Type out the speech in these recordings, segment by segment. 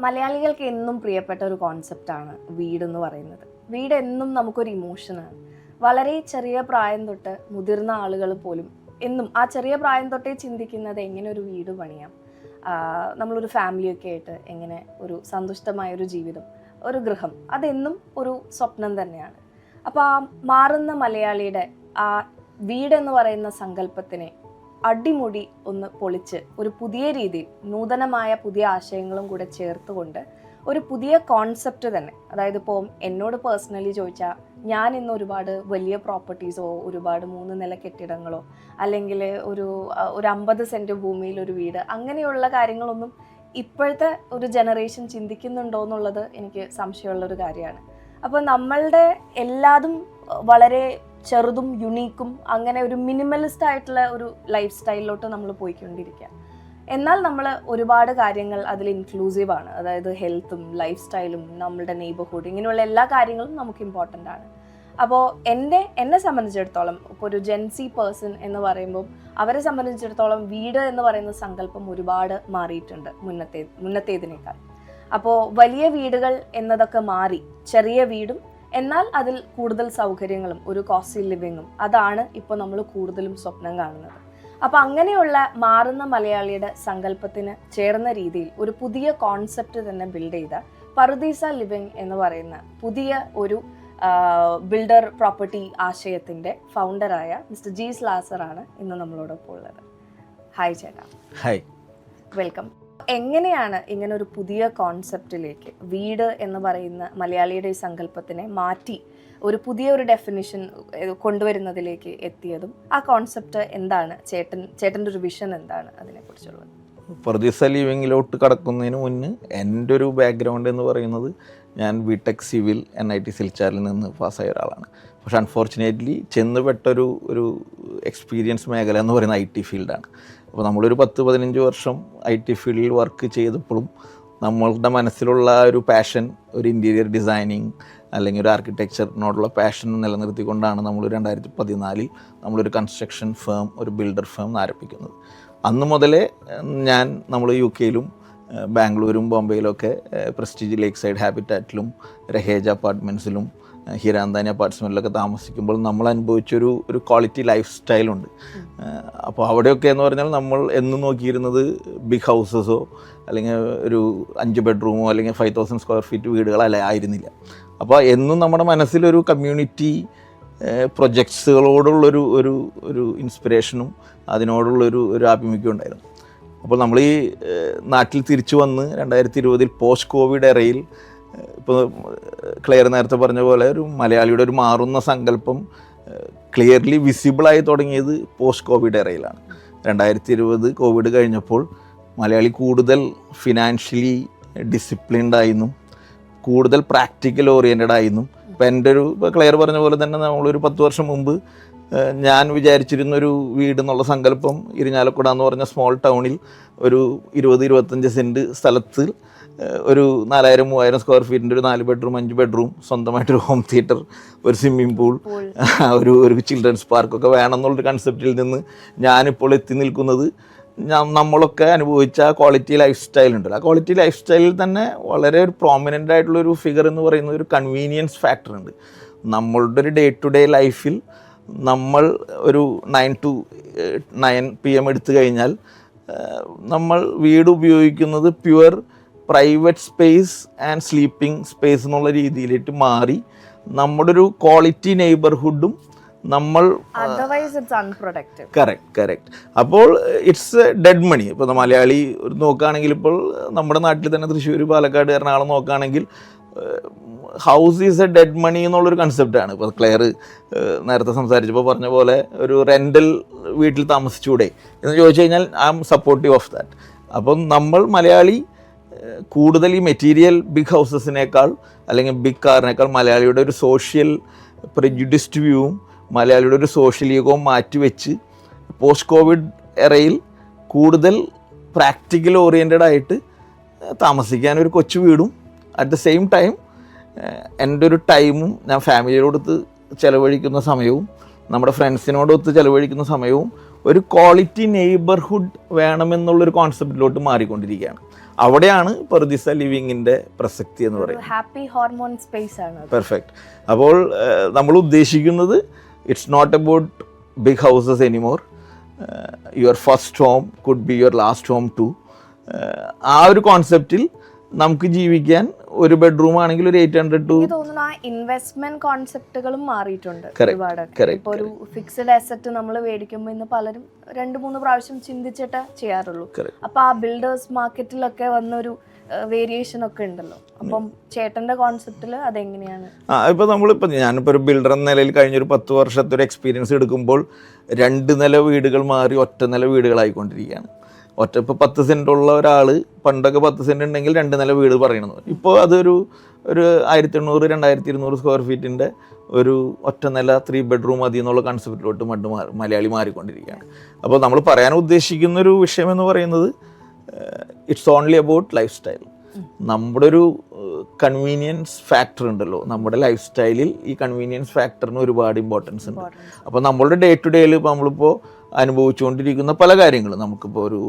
മലയാളികൾക്ക് എന്നും പ്രിയപ്പെട്ട ഒരു കോൺസെപ്റ്റാണ് വീടെന്ന് പറയുന്നത്. വീട് എന്നും നമുക്കൊരു ഇമോഷനാണ്. വളരെ ചെറിയ പ്രായം തൊട്ട് മുതിർന്ന ആളുകൾ പോലും എന്നും ആ ചെറിയ പ്രായം തൊട്ടേ ചിന്തിക്കുന്നത് എങ്ങനെ ഒരു വീട് പണിയാം, നമ്മളൊരു ഫാമിലിയൊക്കെ ആയിട്ട് എങ്ങനെ ഒരു സന്തുഷ്ടമായൊരു ജീവിതം, ഒരു ഗൃഹം, അതെന്നും ഒരു സ്വപ്നം തന്നെയാണ്. അപ്പോൾ ആ മാറുന്ന മലയാളിയുടെ ആ വീടെന്ന് പറയുന്ന സങ്കല്പത്തിനെ അടിമുടി ഒന്ന് പൊളിച്ച് ഒരു പുതിയ രീതിയിൽ നൂതനമായ പുതിയ ആശയങ്ങളും കൂടെ ചേർത്തുകൊണ്ട് ഒരു പുതിയ കോൺസെപ്റ്റ് തന്നെ, അതായത് ഇപ്പോൾ എന്നോട് പേഴ്സണലി ചോദിച്ചാൽ ഞാൻ ഇന്ന് ഒരുപാട് വലിയ പ്രോപ്പർട്ടീസോ ഒരുപാട് 3 നില കെട്ടിടങ്ങളോ അല്ലെങ്കിൽ ഒരു 50 സെൻറ്റ് ഭൂമിയിൽ ഒരു വീട് അങ്ങനെയുള്ള കാര്യങ്ങളൊന്നും ഇപ്പോഴത്തെ ഒരു ജനറേഷൻ ചിന്തിക്കുന്നുണ്ടോ എന്നുള്ളത് എനിക്ക് സംശയമുള്ളൊരു കാര്യമാണ്. അപ്പോൾ നമ്മളുടെ എല്ലാതും വളരെ ചെറുതും യുണീക്കും അങ്ങനെ ഒരു മിനിമലിസ്റ്റ് ആയിട്ടുള്ള ഒരു ലൈഫ് സ്റ്റൈലിലോട്ട് നമ്മൾ പോയിക്കൊണ്ടിരിക്കുക. എന്നാൽ നമ്മൾ ഒരുപാട് കാര്യങ്ങൾ അതിൽ ഇൻക്ലൂസീവാണ്. അതായത് ഹെൽത്തും ലൈഫ് സ്റ്റൈലും നമ്മളുടെ നെയ്ബർഹുഡ് ഇങ്ങനെയുള്ള എല്ലാ കാര്യങ്ങളും നമുക്ക് ഇമ്പോർട്ടൻ്റ് ആണ്. അപ്പോൾ എന്നെ സംബന്ധിച്ചിടത്തോളം ഇപ്പോൾ ഒരു ജെൻസി പേഴ്സൺ എന്ന് പറയുമ്പോൾ അവരെ സംബന്ധിച്ചിടത്തോളം വീട് എന്ന് പറയുന്ന സങ്കല്പം ഒരുപാട് മാറിയിട്ടുണ്ട് മുന്നത്തേതിനേക്കാൾ. അപ്പോൾ വലിയ വീടുകൾ എന്നതൊക്കെ മാറി ചെറിയ വീടും എന്നാൽ അതിൽ കൂടുതൽ സൗകര്യങ്ങളും ഒരു കോസ്റ്റ്ലി ലിവിങ്ങും അതാണ് ഇപ്പോൾ നമ്മൾ കൂടുതലും സ്വപ്നം കാണുന്നത്. അപ്പോൾ അങ്ങനെയുള്ള മാറുന്ന മലയാളിയുടെ സങ്കല്പത്തിന് ചേർന്ന രീതിയിൽ ഒരു പുതിയ കോൺസെപ്റ്റ് തന്നെ ബിൽഡ് ചെയ്ത പറുദീസ ലിവിങ് എന്ന് പറയുന്ന പുതിയ ഒരു ബിൽഡർ പ്രോപ്പർട്ടി ആശയത്തിൻ്റെ ഫൗണ്ടറായ മിസ്റ്റർ ജീസ് ലാസറാണ് ഇന്ന് നമ്മളോടൊപ്പം ഉള്ളത്. ഹായ് ചേട്ടാ. Hi, welcome. എങ്ങനെയാണ് ഇങ്ങനെ ഒരു പുതിയ കോൺസെപ്റ്റിലേക്ക് വീട് എന്ന് പറയുന്ന മലയാളിയുടെ ഈ സങ്കല്പത്തിനെ മാറ്റി ഒരു പുതിയൊരു ഡെഫിനിഷൻ കൊണ്ടുവരുന്നതിലേക്ക് എത്തിയതും ആ കോൺസെപ്റ്റ് എന്താണ്, ചേട്ടൻ്റെ ഒരു വിഷൻ എന്താണ് അതിനെക്കുറിച്ചുള്ളത്? പറുദീസ ലിവിങ്ങിലോട്ട് കടക്കുന്നതിന് മുന്നേ എൻ്റെ ഒരു ബാക്ക്ഗ്രൗണ്ട് എന്ന് പറയുന്നത് ഞാൻ ബിടെക് സിവിൽ NIT സിൽച്ചാറിൽ നിന്ന് പാസ്സായ ഒരാളാണ്. പക്ഷേ അൺഫോർച്ചുനേറ്റ്ലി ചെന്നുപെട്ടൊരു എക്സ്പീരിയൻസ് മേഖല എന്ന് പറയുന്നത് IT ഫീൽഡാണ്. അപ്പോൾ നമ്മളൊരു 10-15 വർഷം IT ഫീൽഡിൽ വർക്ക് ചെയ്തപ്പോഴും നമ്മളുടെ മനസ്സിലുള്ള ഒരു പാഷൻ, ഒരു ഇൻറ്റീരിയർ ഡിസൈനിങ് അല്ലെങ്കിൽ ഒരു ആർക്കിടെക്ചറിനോടുള്ള പാഷൻ നിലനിർത്തിക്കൊണ്ടാണ് നമ്മൾ 2014 നമ്മളൊരു കൺസ്ട്രക്ഷൻ ഫേം, ഒരു ബിൽഡർ ഫേം ആരംഭിക്കുന്നത്. അന്ന് മുതലേ നമ്മൾ UK യിലും ബാംഗ്ലൂരും ബോംബെയിലൊക്കെ പ്രസ്റ്റീജ് ലേക്ക് സൈഡ് ഹാബിറ്റാറ്റിലും രഹേജ് അപ്പാർട്ട്മെൻറ്റ്സിലും ഹിരാന്താനി അപ്പാർട്ട്മെൻറ്റിലൊക്കെ താമസിക്കുമ്പോൾ നമ്മൾ അനുഭവിച്ചൊരു ക്വാളിറ്റി ലൈഫ് സ്റ്റൈലുണ്ട്. അപ്പോൾ അവിടെയൊക്കെ എന്ന് പറഞ്ഞാൽ നമ്മൾ എന്നും നോക്കിയിരുന്നത് ബിഗ് ഹൗസസോ അല്ലെങ്കിൽ ഒരു 5 ബെഡ്റൂമോ അല്ലെങ്കിൽ 5000 സ്ക്വയർ ഫീറ്റ് വീടുകളല്ല ആയിരുന്നില്ല. അപ്പോൾ എന്നും നമ്മുടെ മനസ്സിലൊരു കമ്മ്യൂണിറ്റി പ്രൊജക്ട്സുകളോടുള്ളൊരു ഒരു ഇൻസ്പിറേഷനും അതിനോടുള്ളൊരു ആഭിമുഖ്യം ഉണ്ടായിരുന്നു. അപ്പോൾ നമ്മൾ ഈ നാട്ടിൽ തിരിച്ചു വന്ന് 2020 പോസ്റ്റ് കോവിഡ് എറയിൽ ഇപ്പോൾ ക്ലിയർ നേരത്തെ പറഞ്ഞ പോലെ ഒരു മലയാളിയുടെ ഒരു മാറുന്ന സങ്കല്പം ക്ലിയർലി വിസിബിളായി തുടങ്ങിയത് പോസ്റ്റ് കോവിഡ് എറയിലാണ്. 2020 കോവിഡ് കഴിഞ്ഞപ്പോൾ മലയാളി കൂടുതൽ ഫിനാൻഷ്യലി ഡിസിപ്ലിൻഡ് ആയിരുന്നു, കൂടുതൽ പ്രാക്ടിക്കൽ ഓറിയൻറ്റഡ് ആയിരുന്നു. ഇപ്പോൾ എൻ്റെ ഇപ്പോൾ ക്ലിയർ പറഞ്ഞ പോലെ തന്നെ നമ്മളൊരു 10 വർഷം മുമ്പ് ഞാൻ വിചാരിച്ചിരുന്നൊരു വീട് എന്നുള്ള സങ്കല്പം ഇരിഞ്ഞാലക്കുട എന്ന് പറഞ്ഞ സ്മോൾ ടൗണിൽ ഒരു 20-25 സെൻറ്റ് സ്ഥലത്ത് ഒരു 4000-3000 സ്ക്വയർ ഫീറ്റിൻ്റെ ഒരു 4 ബെഡ്റൂം 5 ബെഡ്റൂം സ്വന്തമായിട്ടൊരു ഹോം തിയേറ്റർ, ഒരു സ്വിമ്മിംഗ് പൂൾ, ഒരു ചിൽഡ്രൻസ് പാർക്കൊക്കെ വേണം എന്നുള്ളൊരു കൺസെപ്റ്റിൽ നിന്ന് ഞാനിപ്പോൾ എത്തി നിൽക്കുന്നത് നമ്മളൊക്കെ അനുഭവിച്ച ക്വാളിറ്റി ലൈഫ് സ്റ്റൈൽ ഉണ്ടല്ലോ, ആ ക്വാളിറ്റി ലൈഫ് സ്റ്റൈലിൽ തന്നെ വളരെ ഒരു പ്രോമിനൻ്റ് ആയിട്ടുള്ളൊരു ഫിഗർ എന്ന് പറയുന്ന ഒരു കൺവീനിയൻസ് ഫാക്ടർ ഉണ്ട്. നമ്മളുടെ ഒരു ഡേ ടു ഡേ ലൈഫിൽ നമ്മൾ ഒരു 9 to 9 PM എടുത്തു കഴിഞ്ഞാൽ നമ്മൾ വീട് ഉപയോഗിക്കുന്നത് pure private space and sleeping space എന്നുള്ള രീതിയിലേക്ക് മാറി നമ്മുടെ ഒരു ക്വാളിറ്റി നെയ്ബർഹുഡും നമ്മൾ കറക്റ്റ്. അപ്പോൾ ഇറ്റ്സ് ഡെഡ് മണി. ഇപ്പോൾ മലയാളി നോക്കുകയാണെങ്കിൽ ഇപ്പോൾ നമ്മുടെ നാട്ടിൽ തന്നെ തൃശ്ശൂർ, പാലക്കാട്, എറണാകുളം നോക്കുകയാണെങ്കിൽ ഹൗസ് ഈസ് എ ഡെഡ് മണി എന്നുള്ളൊരു കൺസെപ്റ്റാണ്. ഇപ്പോൾ ക്ലിയർ നേരത്തെ സംസാരിച്ചപ്പോൾ പറഞ്ഞ പോലെ ഒരു റെൻ്റൽ വീട്ടിൽ താമസിച്ചൂടെ എന്ന് ചോദിച്ചു കഴിഞ്ഞാൽ I am supportive of that. അപ്പം നമ്മൾ മലയാളി കൂടുതൽ ഈ മെറ്റീരിയൽ ബിഗ് ഹൗസസിനേക്കാൾ അല്ലെങ്കിൽ ബിഗ് കാറിനേക്കാൾ മലയാളിയുടെ ഒരു സോഷ്യൽ പ്രെജുഡിസ്ഡ് വ്യൂവും മലയാളിയുടെ ഒരു സോഷ്യൽ ഈഗോവും മാറ്റിവെച്ച് പോസ്റ്റ് കോവിഡ് എറയിൽ കൂടുതൽ പ്രാക്ടിക്കൽ ഓറിയൻറ്റഡ് ആയിട്ട് താമസിക്കാൻ ഒരു കൊച്ചു വീടും അറ്റ് ദ സെയിം ടൈം എൻ്റെ ഒരു ടൈമും ഞാൻ ഫാമിലിയോടൊത്ത് ചിലവഴിക്കുന്ന സമയവും നമ്മുടെ ഫ്രണ്ട്സിനോടൊത്ത് ചിലവഴിക്കുന്ന സമയവും ഒരു ക്വാളിറ്റി നെയ്ബർഹുഡ് വേണമെന്നുള്ളൊരു കോൺസെപ്റ്റിലോട്ട് മാറിക്കൊണ്ടിരിക്കുകയാണ്. അവിടെയാണ് പറുദീസ ലിവിങ്ങിൻ്റെ പ്രസക്തി എന്ന് പറയുന്നത്. ഹാപ്പി ഹോർമോൺ സ്പേസ് ആണ്. പെർഫെക്റ്റ്. അപ്പോൾ നമ്മൾ ഉദ്ദേശിക്കുന്നത് it's not about big houses anymore. Your first home could be your last home too. ആ ഒരു കോൺസെപ്റ്റിൽ നമുക്ക് ജീവിക്കാൻ ഒരു ബെഡ്റൂം ആണെങ്കിൽ ഒരു 800 to തോന്നുന്നു ആ ഇൻവെസ്റ്റ്മെന്റ് കോൺസെപ്റ്റുകളും മാറിയിട്ടുണ്ട് ഒരുപാട്. ഇപ്പൊ ഒരു ഫിക്സഡ് അസറ്റ് നമ്മൾ മേടിക്കുമ്പോൾ ഇന്ന് പലരും 2-3 പ്രാവശ്യം ചിന്തിച്ചിട്ട് ചെയ്യാറുള്ളൂ. അപ്പൊ ആ ബിൽഡേഴ്സ് മാർക്കറ്റിലൊക്കെ വന്നൊരു വേരിയേഷൻ ഒക്കെ ഉണ്ടല്ലോ. അപ്പം ചേട്ടന്റെ കോൺസെപ്റ്റിൽ അതെങ്ങനെയാണ്? ഞാനിപ്പോൾ ഒരു ബിൽഡർ എന്ന നിലയിൽ കഴിഞ്ഞൊരു 10 വർഷത്തെ ഒരു എക്സ്പീരിയൻസ് എടുക്കുമ്പോൾ 2 നില വീടുകൾ മാറി ഒറ്റ നില വീടുകളായിക്കൊണ്ടിരിക്കുകയാണ്. ഇപ്പോൾ 10 സെൻറ്റ് ഉള്ള ഒരാൾ പണ്ടൊക്കെ 10 സെൻറ്റ് ഉണ്ടെങ്കിൽ 2 നില വീട് പറയണമെന്ന്. ഇപ്പോൾ അതൊരു 1800-2200 സ്ക്വയർ ഫീറ്റിൻ്റെ ഒരു ഒറ്റ നില 3 ബെഡ്റൂം മതി എന്നുള്ള കൺസെപ്റ്റിലോട്ട് മലയാളി മാറിക്കൊണ്ടിരിക്കുകയാണ്. അപ്പോൾ നമ്മൾ പറയാൻ ഉദ്ദേശിക്കുന്ന ഒരു വിഷയം എന്ന് പറയുന്നത് it's only about life style. നമ്മുടെ ഒരു കൺവീനിയൻസ് ഫാക്ടർ ഉണ്ടല്ലോ, നമ്മുടെ ലൈഫ് സ്റ്റൈലിൽ ഈ കൺവീനിയൻസ് ഫാക്ടറിന് ഒരുപാട് ഇമ്പോർട്ടൻസ് ഉണ്ട്. അപ്പോൾ നമ്മളുടെ ഡേ ടു ഡേയിൽ ഇപ്പോൾ നമ്മളിപ്പോൾ അനുഭവിച്ചുകൊണ്ടിരിക്കുന്ന പല കാര്യങ്ങളും നമുക്കിപ്പോൾ ഒരു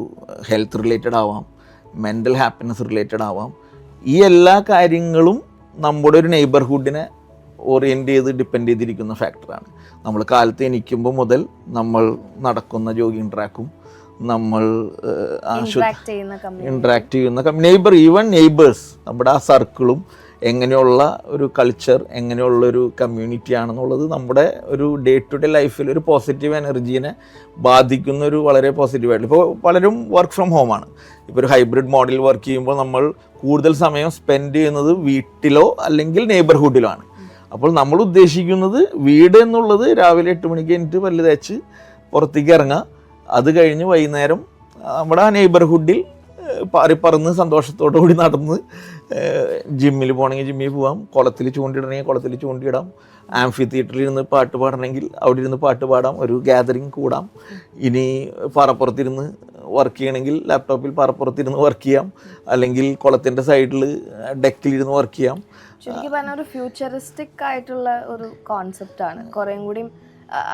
ഹെൽത്ത് റിലേറ്റഡ് ആവാം, മെൻ്റൽ ഹാപ്പിനെസ് റിലേറ്റഡ് ആവാം. ഈ എല്ലാ കാര്യങ്ങളും നമ്മുടെ ഒരു നെയ്ബർഹുഡിനെ ഓറിയൻറ്റ് ചെയ്ത് ഡിപ്പെൻഡ് ചെയ്തിരിക്കുന്ന ഫാക്ടറാണ്. നമ്മൾ കാലത്ത് എണീക്കുമ്പോൾ മുതൽ നമ്മൾ നടക്കുന്ന ജോഗിങ് ട്രാക്കും നമ്മൾ ഇൻട്രാക്ട് ചെയ്യുന്ന നെയ്ബർ, ഈവൻ നെയ്ബേഴ്സ്, നമ്മുടെ ആ സർക്കിളും എങ്ങനെയുള്ള ഒരു കൾച്ചർ, എങ്ങനെയുള്ളൊരു കമ്മ്യൂണിറ്റി ആണെന്നുള്ളത് നമ്മുടെ ഒരു ഡേ ടു ഡേ ലൈഫിൽ ഒരു പോസിറ്റീവ് എനർജീനെ ബാധിക്കുന്ന ഒരു വളരെ പോസിറ്റീവായിട്ട്. ഇപ്പോൾ പലരും വർക്ക് ഫ്രം ഹോമാണ്. ഇപ്പോൾ ഒരു ഹൈബ്രിഡ് മോഡൽ വർക്ക് ചെയ്യുമ്പോൾ നമ്മൾ കൂടുതൽ സമയം സ്പെൻഡ് ചെയ്യുന്നത് വീട്ടിലോ അല്ലെങ്കിൽ നെയ്ബർഹുഡിലോ ആണ്. അപ്പോൾ നമ്മൾ ഉദ്ദേശിക്കുന്നത് വീട് എന്നുള്ളത് രാവിലെ 8 മണിക്ക് എനിക്ക് പല്ല് തേച്ച് പുറത്തേക്ക് ഇറങ്ങുക, അത് കഴിഞ്ഞ് വൈകുന്നേരം നമ്മുടെ ആ നെയ്ബർഹുഡിൽ പറന്ന് സന്തോഷത്തോടു കൂടി നടന്ന് ജിമ്മിൽ പോകണമെങ്കിൽ ജിമ്മിൽ പോകാം, കുളത്തിൽ ചൂണ്ടിടണമെങ്കിൽ കുളത്തിൽ ചൂണ്ടിയിടാം, ആംഫി തിയേറ്ററിൽ ഇരുന്ന് പാട്ട് പാടണമെങ്കിൽ അവിടെ ഇരുന്ന് പാട്ട് പാടാം, ഒരു ഗ്യാതറിങ് കൂടാം. ഇനി പാറപ്പുറത്തിരുന്ന് വർക്ക് ചെയ്യണമെങ്കിൽ ലാപ്ടോപ്പിൽ പാറപ്പുറത്തിരുന്ന് വർക്ക് ചെയ്യാം, അല്ലെങ്കിൽ കുളത്തിൻ്റെ സൈഡിൽ ഡെക്കിലിരുന്ന് വർക്ക് ചെയ്യാം. ശരിക്കും പറഞ്ഞാൽ ഒരു ഫ്യൂച്ചറിസ്റ്റിക് ആയിട്ടുള്ള ഒരു കോൺസെപ്റ്റാണ്. കുറേയും കൂടി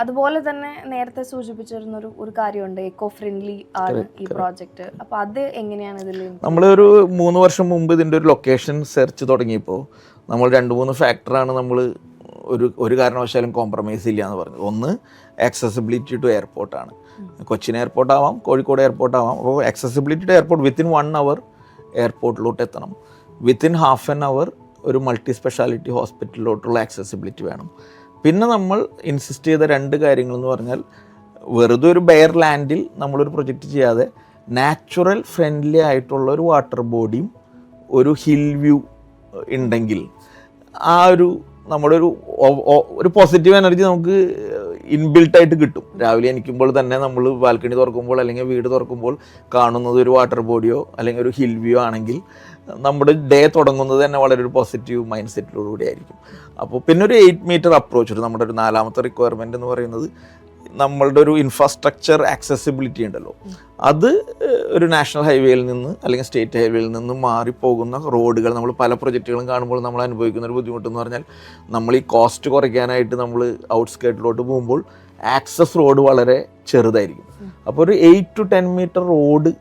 അതുപോലെ തന്നെ നേരത്തെ സൂചിപ്പിച്ചിരുന്ന ഒരു കാര്യമുണ്ട്, എക്കോ ഫ്രണ്ട്ലി ആണ് ഈ പ്രോജക്റ്റ്. അപ്പൊ അത് എങ്ങനെയാണ് ഇതിൽ? നമ്മളൊരു 3 വർഷം മുമ്പ് ഇതിൻ്റെ ഒരു ലൊക്കേഷൻ സെർച്ച് തുടങ്ങിയപ്പോൾ നമ്മൾ 2-3 ഫാക്ടറാണ് നമ്മൾ ഒരു കാരണവശാലും കോംപ്രമൈസ് ഇല്ല എന്ന് പറഞ്ഞത്. ഒന്ന്, ആക്സസിബിലിറ്റി ടു എയർപോർട്ടാണ്. കൊച്ചിൻ എയർപോർട്ട് ആവാം, കോഴിക്കോട് എയർപോർട്ട് ആവാം. അപ്പോൾ accessibility to airport within 1 hour എയർപോർട്ടിലോട്ട് എത്തണം. വിത്തിൻ ഹാഫ് ആൻ അവർ ഒരു മൾട്ടി സ്പെഷ്യാലിറ്റി ഹോസ്പിറ്റലിലോട്ടുള്ള ആക്സസിബിലിറ്റി വേണം. പിന്നെ നമ്മൾ ഇൻസിസ്റ്റ് ചെയ്ത 2 കാര്യങ്ങളെന്ന് പറഞ്ഞാൽ, വെറുതെ ഒരു ബെയർ ലാൻഡിൽ നമ്മളൊരു പ്രൊജക്റ്റ് ചെയ്യാതെ നാച്ചുറൽ ഫ്രണ്ട്ലി ആയിട്ടുള്ള ഒരു വാട്ടർ ബോഡിയും ഒരു ഹിൽ വ്യൂ ഉണ്ടെങ്കിൽ ആ ഒരു നമ്മുടെ ഒരു പോസിറ്റീവ് എനർജി നമുക്ക് ഇൻബിൽട്ടായിട്ട് കിട്ടും. രാവിലെ എണീക്കുമ്പോൾ തന്നെ നമ്മൾ ബാൽക്കണി തുറക്കുമ്പോൾ അല്ലെങ്കിൽ വീട് തുറക്കുമ്പോൾ കാണുന്നത് ഒരു വാട്ടർ ബോഡിയോ അല്ലെങ്കിൽ ഒരു ഹിൽ വ്യൂ ആണെങ്കിൽ നമ്മുടെ ഡേ തുടങ്ങുന്നത് തന്നെ വളരെ ഒരു പോസിറ്റീവ് മൈൻഡ് സെറ്റിലൂടെ ആയിരിക്കും. അപ്പോൾ പിന്നെ ഒരു 8 മീറ്റർ അപ്രോച്ച്, നമ്മുടെ ഒരു 4ാമത്തെ റിക്വയർമെൻറ്റ് എന്ന് പറയുന്നത് നമ്മളുടെ ഒരു ഇൻഫ്രാസ്ട്രക്ചർ ആക്സസിബിലിറ്റി ഉണ്ടല്ലോ, അത് ഒരു നാഷണൽ ഹൈവേയിൽ നിന്ന് അല്ലെങ്കിൽ സ്റ്റേറ്റ് ഹൈവേയിൽ നിന്ന് മാറിപ്പോകുന്ന റോഡുകൾ നമ്മൾ പല പ്രൊജക്റ്റുകളും കാണുമ്പോൾ നമ്മൾ അനുഭവിക്കുന്ന ഒരു ബുദ്ധിമുട്ടെന്ന് പറഞ്ഞാൽ, നമ്മൾ ഈ കോസ്റ്റ് കുറയ്ക്കാനായിട്ട് നമ്മൾ ഔട്ട്സ്കേർട്ടിലോട്ട് പോകുമ്പോൾ ആക്സസ് റോഡ് വളരെ ചെറുതായിരിക്കും. അപ്പോൾ ഒരു 8 to 10 മീറ്റർ റോഡ്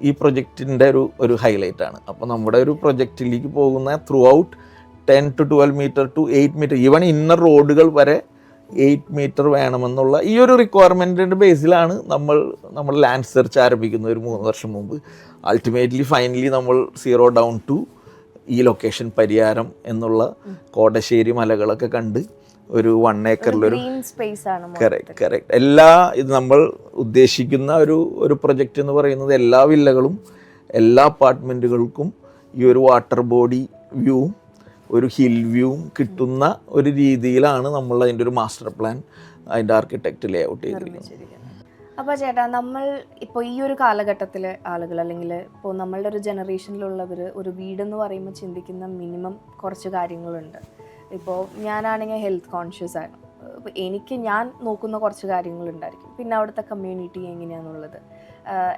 ഈ പ്രൊജക്റ്റിൻ്റെ ഒരു ഹൈലൈറ്റാണ്. അപ്പോൾ നമ്മുടെ ഒരു പ്രൊജക്റ്റിലേക്ക് പോകുന്ന throughout 10 to 12 metre to 8 metre even inner റോഡുകൾ വരെ 8 മീറ്റർ വേണമെന്നുള്ള ഈ ഒരു റിക്വയർമെൻറ്റിൻ്റെ ബേസിലാണ് നമ്മൾ ലാൻഡ് സെർച്ച് ആരംഭിക്കുന്നത് ഒരു 3 വർഷം മുമ്പ്. അൾട്ടിമേറ്റ്ലി ഫൈനലി നമ്മൾ 0 down to ഈ ലൊക്കേഷൻ പരിയാരം എന്നുള്ള കോടശ്ശേരി മലകളൊക്കെ കണ്ട് ഒരു 1 ഏക്കറിലൊരു കറക്റ്റ് ഇത് നമ്മൾ ഉദ്ദേശിക്കുന്ന ഒരു പ്രൊജക്റ്റ് എന്ന് പറയുന്നത് എല്ലാ വില്ലകളും എല്ലാ അപ്പാർട്ട്മെൻറ്റുകൾക്കും ഈ ഒരു വാട്ടർ ബോഡി വ്യൂവും ഒരു ഹിൽ വ്യൂവും കിട്ടുന്ന ഒരു രീതിയിലാണ് നമ്മൾ അതിൻ്റെ ഒരു മാസ്റ്റർ പ്ലാൻ അതിൻ്റെ ആർക്കിടെക്റ്റ് ലേ ഔട്ട് ചെയ്തിരിക്കുന്നത്. അപ്പോൾ ചേട്ടാ, നമ്മൾ ഇപ്പോൾ ഈ ഒരു കാലഘട്ടത്തിലെ ആളുകൾ അല്ലെങ്കിൽ ഇപ്പോൾ നമ്മളുടെ ഒരു ജനറേഷനിലുള്ളവർ ഒരു വീടെന്ന് പറയുമ്പോൾ ചിന്തിക്കുന്ന മിനിമം കുറച്ച് കാര്യങ്ങളുണ്ട്. ഇപ്പോൾ ഞാനാണെങ്കിൽ ഹെൽത്ത് കോൺഷ്യസ് ആണ്. ഇപ്പോൾ ഞാൻ നോക്കുന്ന കുറച്ച് കാര്യങ്ങളുണ്ടായിരിക്കും. പിന്നെ അവിടുത്തെ കമ്മ്യൂണിറ്റി എങ്ങനെയാണെന്നുള്ളത്,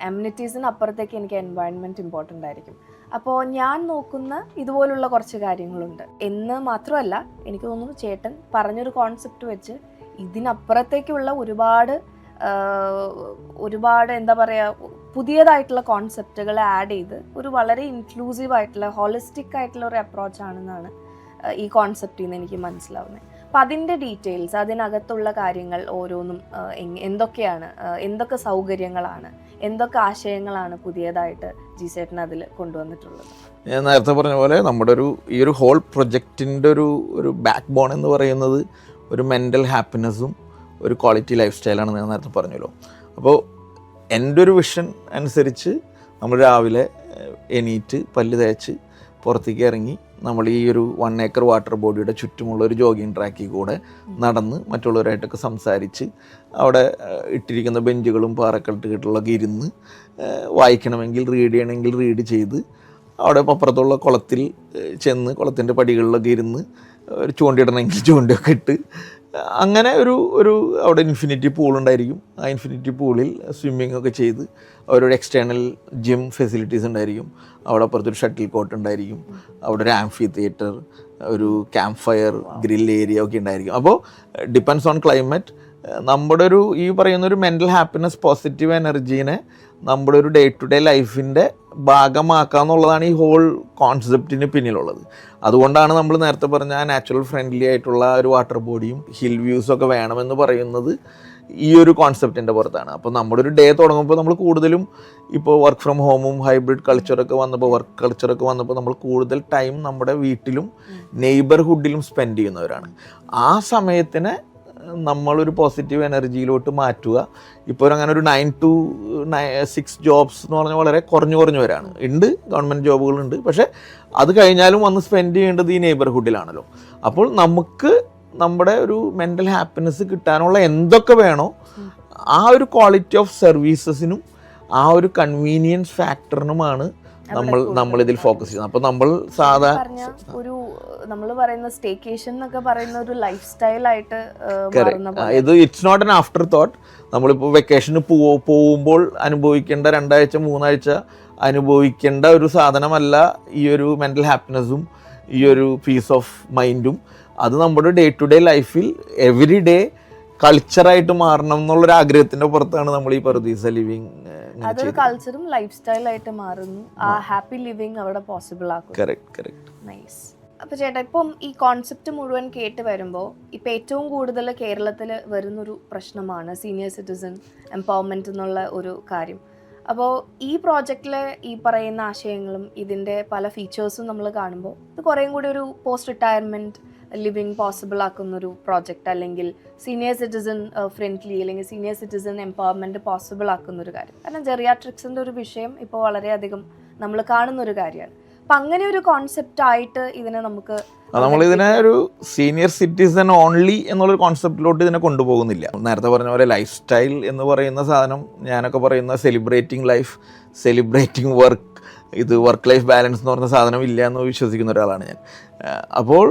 അമ്യൂണിറ്റീസിന് അപ്പുറത്തേക്ക് എനിക്ക് എൻവയൺമെൻറ്റ് ഇമ്പോർട്ടൻ്റ് ആയിരിക്കും. അപ്പോൾ ഞാൻ നോക്കുന്ന ഇതുപോലുള്ള കുറച്ച് കാര്യങ്ങളുണ്ട് എന്ന് മാത്രമല്ല, എനിക്ക് തോന്നുന്നു ചേട്ടൻ പറഞ്ഞൊരു കോൺസെപ്റ്റ് വെച്ച് ഇതിനപ്പുറത്തേക്കുള്ള ഒരുപാട് എന്താ പറയുക, പുതിയതായിട്ടുള്ള കോൺസെപ്റ്റുകൾ ആഡ് ചെയ്ത് ഒരു വളരെ ഇൻക്ലൂസീവ് ആയിട്ടുള്ള ഹോളിസ്റ്റിക് ആയിട്ടുള്ള ഒരു അപ്രോച്ചാണെന്നാണ് ഈ കോൺസെപ്റ്റിൽ നിന്ന് എനിക്ക് മനസ്സിലാവുന്നത്. അപ്പം അതിൻ്റെ ഡീറ്റെയിൽസ്, അതിനകത്തുള്ള കാര്യങ്ങൾ ഓരോന്നും എന്തൊക്കെയാണ്, എന്തൊക്കെ സൗകര്യങ്ങളാണ്, എന്തൊക്കെ ആശയങ്ങളാണ് പുതിയതായിട്ട് ജിസേട്ടൻ അതിൽ കൊണ്ടുവന്നിട്ടുള്ളത്? ഞാൻ നേരത്തെ പറഞ്ഞ പോലെ നമ്മുടെ ഈ ഒരു ഹോൾ പ്രൊജക്റ്റിൻ്റെ ഒരു ബാക്ക് ബോൺ എന്ന് പറയുന്നത് ഒരു മെൻ്റൽ ഹാപ്പിനെസ്സും ഒരു ക്വാളിറ്റി ലൈഫ് സ്റ്റൈലാണെന്ന് ഞാൻ നേരത്തെ പറഞ്ഞല്ലോ. അപ്പോൾ എൻ്റെ ഒരു വിഷൻ അനുസരിച്ച് നമ്മൾ രാവിലെ എണീറ്റ് പല്ല് തേച്ച് പുറത്തേക്ക് ഇറങ്ങി നമ്മൾ ഈ ഒരു 1 ഏക്കർ വാട്ടർ ബോഡിയുടെ ചുറ്റുമുള്ള ഒരു ജോഗിങ് ട്രാക്കിൽ കൂടെ നടന്ന് മറ്റുള്ളവരായിട്ടൊക്കെ സംസാരിച്ച് അവിടെ ഇട്ടിരിക്കുന്ന ബെഞ്ചുകളും പാറക്കെട്ടുകളിലൊക്കെ ഇരുന്ന് വായിക്കണമെങ്കിൽ റീഡ് ചെയ്യണമെങ്കിൽ റീഡ് ചെയ്ത് അവിടെ അപ്പുറത്തുള്ള കുളത്തിൽ ചെന്ന് കുളത്തിൻ്റെ പടികളിലൊക്കെ ഇരുന്ന് ഒരു ചൂണ്ടിടണമെങ്കിൽ ചൂണ്ടയൊക്കെ ഇട്ട് അങ്ങനെ ഒരു അവിടെ ഇൻഫിനിറ്റി പൂൾ ഉണ്ടായിരിക്കും. ആ ഇൻഫിനിറ്റി പൂളിൽ സ്വിമ്മിങ് ഒക്കെ ചെയ്ത് അവരൊരു എക്സ്റ്റേണൽ ജിം ഫെസിലിറ്റീസ് ഉണ്ടായിരിക്കും. അവിടെ അപ്പുറത്തൊരു ഷട്ടിൽ കോർട്ട് ഉണ്ടായിരിക്കും. അവിടെ ഒരു ആംഫി തിയേറ്റർ, ഒരു ക്യാമ്പ് ഫയർ ഗ്രിൽ ഏരിയ ഒക്കെ ഉണ്ടായിരിക്കും. അപ്പോൾ ഡിപ്പെൻഡ്സ് ഓൺ ക്ലൈമറ്റ് നമ്മുടെ ഈ പറയുന്ന ഒരു മെൻ്റൽ ഹാപ്പിനെസ്, പോസിറ്റീവ് എനർജീനെ നമ്മുടെ ഒരു ഡേ ടു ഡേ ലൈഫിൻ്റെ ഭാഗമാക്കുക എന്നുള്ളതാണ് ഈ ഹോൾ കോൺസെപ്റ്റിന് പിന്നിലുള്ളത്. അതുകൊണ്ടാണ് നമ്മൾ നേരത്തെ പറഞ്ഞ നാച്ചുറൽ ഫ്രണ്ട്ലി ആയിട്ടുള്ള ഒരു വാട്ടർ ബോഡിയും ഹിൽ വ്യൂസും ഒക്കെ വേണമെന്ന് പറയുന്നത് ഈ ഒരു കോൺസെപ്റ്റിൻ്റെ പുറത്താണ്. അപ്പോൾ നമ്മുടെ ഒരു ഡേ തുടങ്ങുമ്പോൾ നമ്മൾ കൂടുതലും ഇപ്പോൾ വർക്ക് ഫ്രം ഹോമും ഹൈബ്രിഡ് കൾച്ചറൊക്കെ വന്നപ്പോൾ, വർക്ക് കൾച്ചറൊക്കെ വന്നപ്പോൾ നമ്മൾ കൂടുതൽ ടൈം നമ്മുടെ വീട്ടിലും നെയ്ബർഹുഡിലും സ്പെൻഡ് ചെയ്യുന്നവരാണ്. ആ സമയത്തിനെ നമ്മളൊരു പോസിറ്റീവ് എനർജിയിലോട്ട് മാറ്റുക. ഇപ്പോൾ അങ്ങനെ ഒരു 9 to 6 ജോബ്സ് എന്ന് പറഞ്ഞാൽ വളരെ കുറഞ്ഞു വരാണ്. ഉണ്ട്, ഗവൺമെൻറ് ജോബുകളുണ്ട്, പക്ഷേ അത് കഴിഞ്ഞാലും വന്ന് സ്പെൻഡ് ചെയ്യേണ്ടത് ഈ നെയ്ബർഹുഡിലാണല്ലോ. അപ്പോൾ നമുക്ക് നമ്മുടെ ഒരു മെൻ്റൽ ഹാപ്പിനെസ് കിട്ടാനുള്ള എന്തൊക്കെ വേണോ ആ ഒരു ക്വാളിറ്റി ഓഫ് സർവീസസിനും ആ ഒരു കൺവീനിയൻസ് ഫാക്ടറിനുമാണ് നമ്മളിതിൽ ഫോക്കസ് ചെയ്യുന്നത്. അപ്പോൾ നമ്മൾ നമ്മൾ പറയുന്ന സ്റ്റേക്കേഷൻ എന്നൊക്കെ പറയുന്ന ഒരു ലൈഫ് സ്റ്റൈലായിട്ട് ഇത് it's not an afterthought. നമ്മളിപ്പോൾ വെക്കേഷന് പോകുമ്പോൾ അനുഭവിക്കേണ്ട 2 ആഴ്ച 3 ആഴ്ച അനുഭവിക്കേണ്ട ഒരു സാധനമല്ല ഈ ഒരു മെൻ്റൽ ഹാപ്പിനെസ്സും ഈ ഒരു പീസ് ഓഫ് മൈൻഡും. അത് നമ്മുടെ ഡേ ടു ഡേ ലൈഫിൽ എവറി ഡേ കൾച്ചറായിട്ട് മാറണം എന്നുള്ളൊരു ആഗ്രഹത്തിൻ്റെ പുറത്താണ് നമ്മൾ ഈ പറുദീസ ലിവിങ്. അതൊരു കൾച്ചറും ലൈഫ് സ്റ്റൈലായിട്ട് മാറുന്നു. ആ ഹാപ്പി ലിവിങ് അവിടെ പോസിബിൾ ആക്കും. നൈസ്. അപ്പോൾ ചേട്ടാ, ഇപ്പം ഈ കോൺസെപ്റ്റ് മുഴുവൻ കേട്ട് വരുമ്പോൾ ഇപ്പം ഏറ്റവും കൂടുതൽ കേരളത്തിൽ വരുന്നൊരു പ്രശ്നമാണ് സീനിയർ സിറ്റിസൺ എംപവർമെൻറ്റ് എന്നുള്ള ഒരു കാര്യം. അപ്പോൾ ഈ പ്രോജക്റ്റിലെ ഈ പറയുന്ന ആശയങ്ങളും ഇതിൻ്റെ പല ഫീച്ചേഴ്സും നമ്മൾ കാണുമ്പോൾ ഇത് കുറേയും കൂടി ഒരു പോസ്റ്റ് റിട്ടയർമെൻറ്റ് ലിവിങ് പോസിബിൾ ആക്കുന്നൊരു പ്രോജക്റ്റ്, അല്ലെങ്കിൽ സീനിയർ സിറ്റിസൺ ഫ്രണ്ട്ലി അല്ലെങ്കിൽ സീനിയർ സിറ്റിസൺ എംപവർമെൻറ്റ് പോസിബിൾ ആക്കുന്നൊരു കാര്യം. കാരണം ജെറിയാട്രിക്സിൻ്റെ ഒരു വിഷയം ഇപ്പോൾ വളരെയധികം നമ്മൾ കാണുന്നൊരു കാര്യമാണ്. അപ്പം അങ്ങനെ ഒരു കോൺസെപ്റ്റ് ആയിട്ട് ഇതിനെ നമ്മളിതിനെ ഒരു സീനിയർ സിറ്റിസൺ ഓൺലി എന്നുള്ളൊരു കോൺസെപ്റ്റിലോട്ട് ഇതിനെ കൊണ്ടുപോകുന്നില്ല. നേരത്തെ പറഞ്ഞ പോലെ ലൈഫ് സ്റ്റൈൽ എന്ന് പറയുന്ന സാധനം, ഞാനൊക്കെ പറയുന്ന സെലിബ്രേറ്റിംഗ് ലൈഫ്, സെലിബ്രേറ്റിംഗ് വർക്ക്, ഇത് വർക്ക് ലൈഫ് ബാലൻസ് എന്ന് പറഞ്ഞ സാധനം ഇല്ല എന്ന് വിശ്വസിക്കുന്ന ഒരാളാണ് ഞാൻ. അപ്പോൾ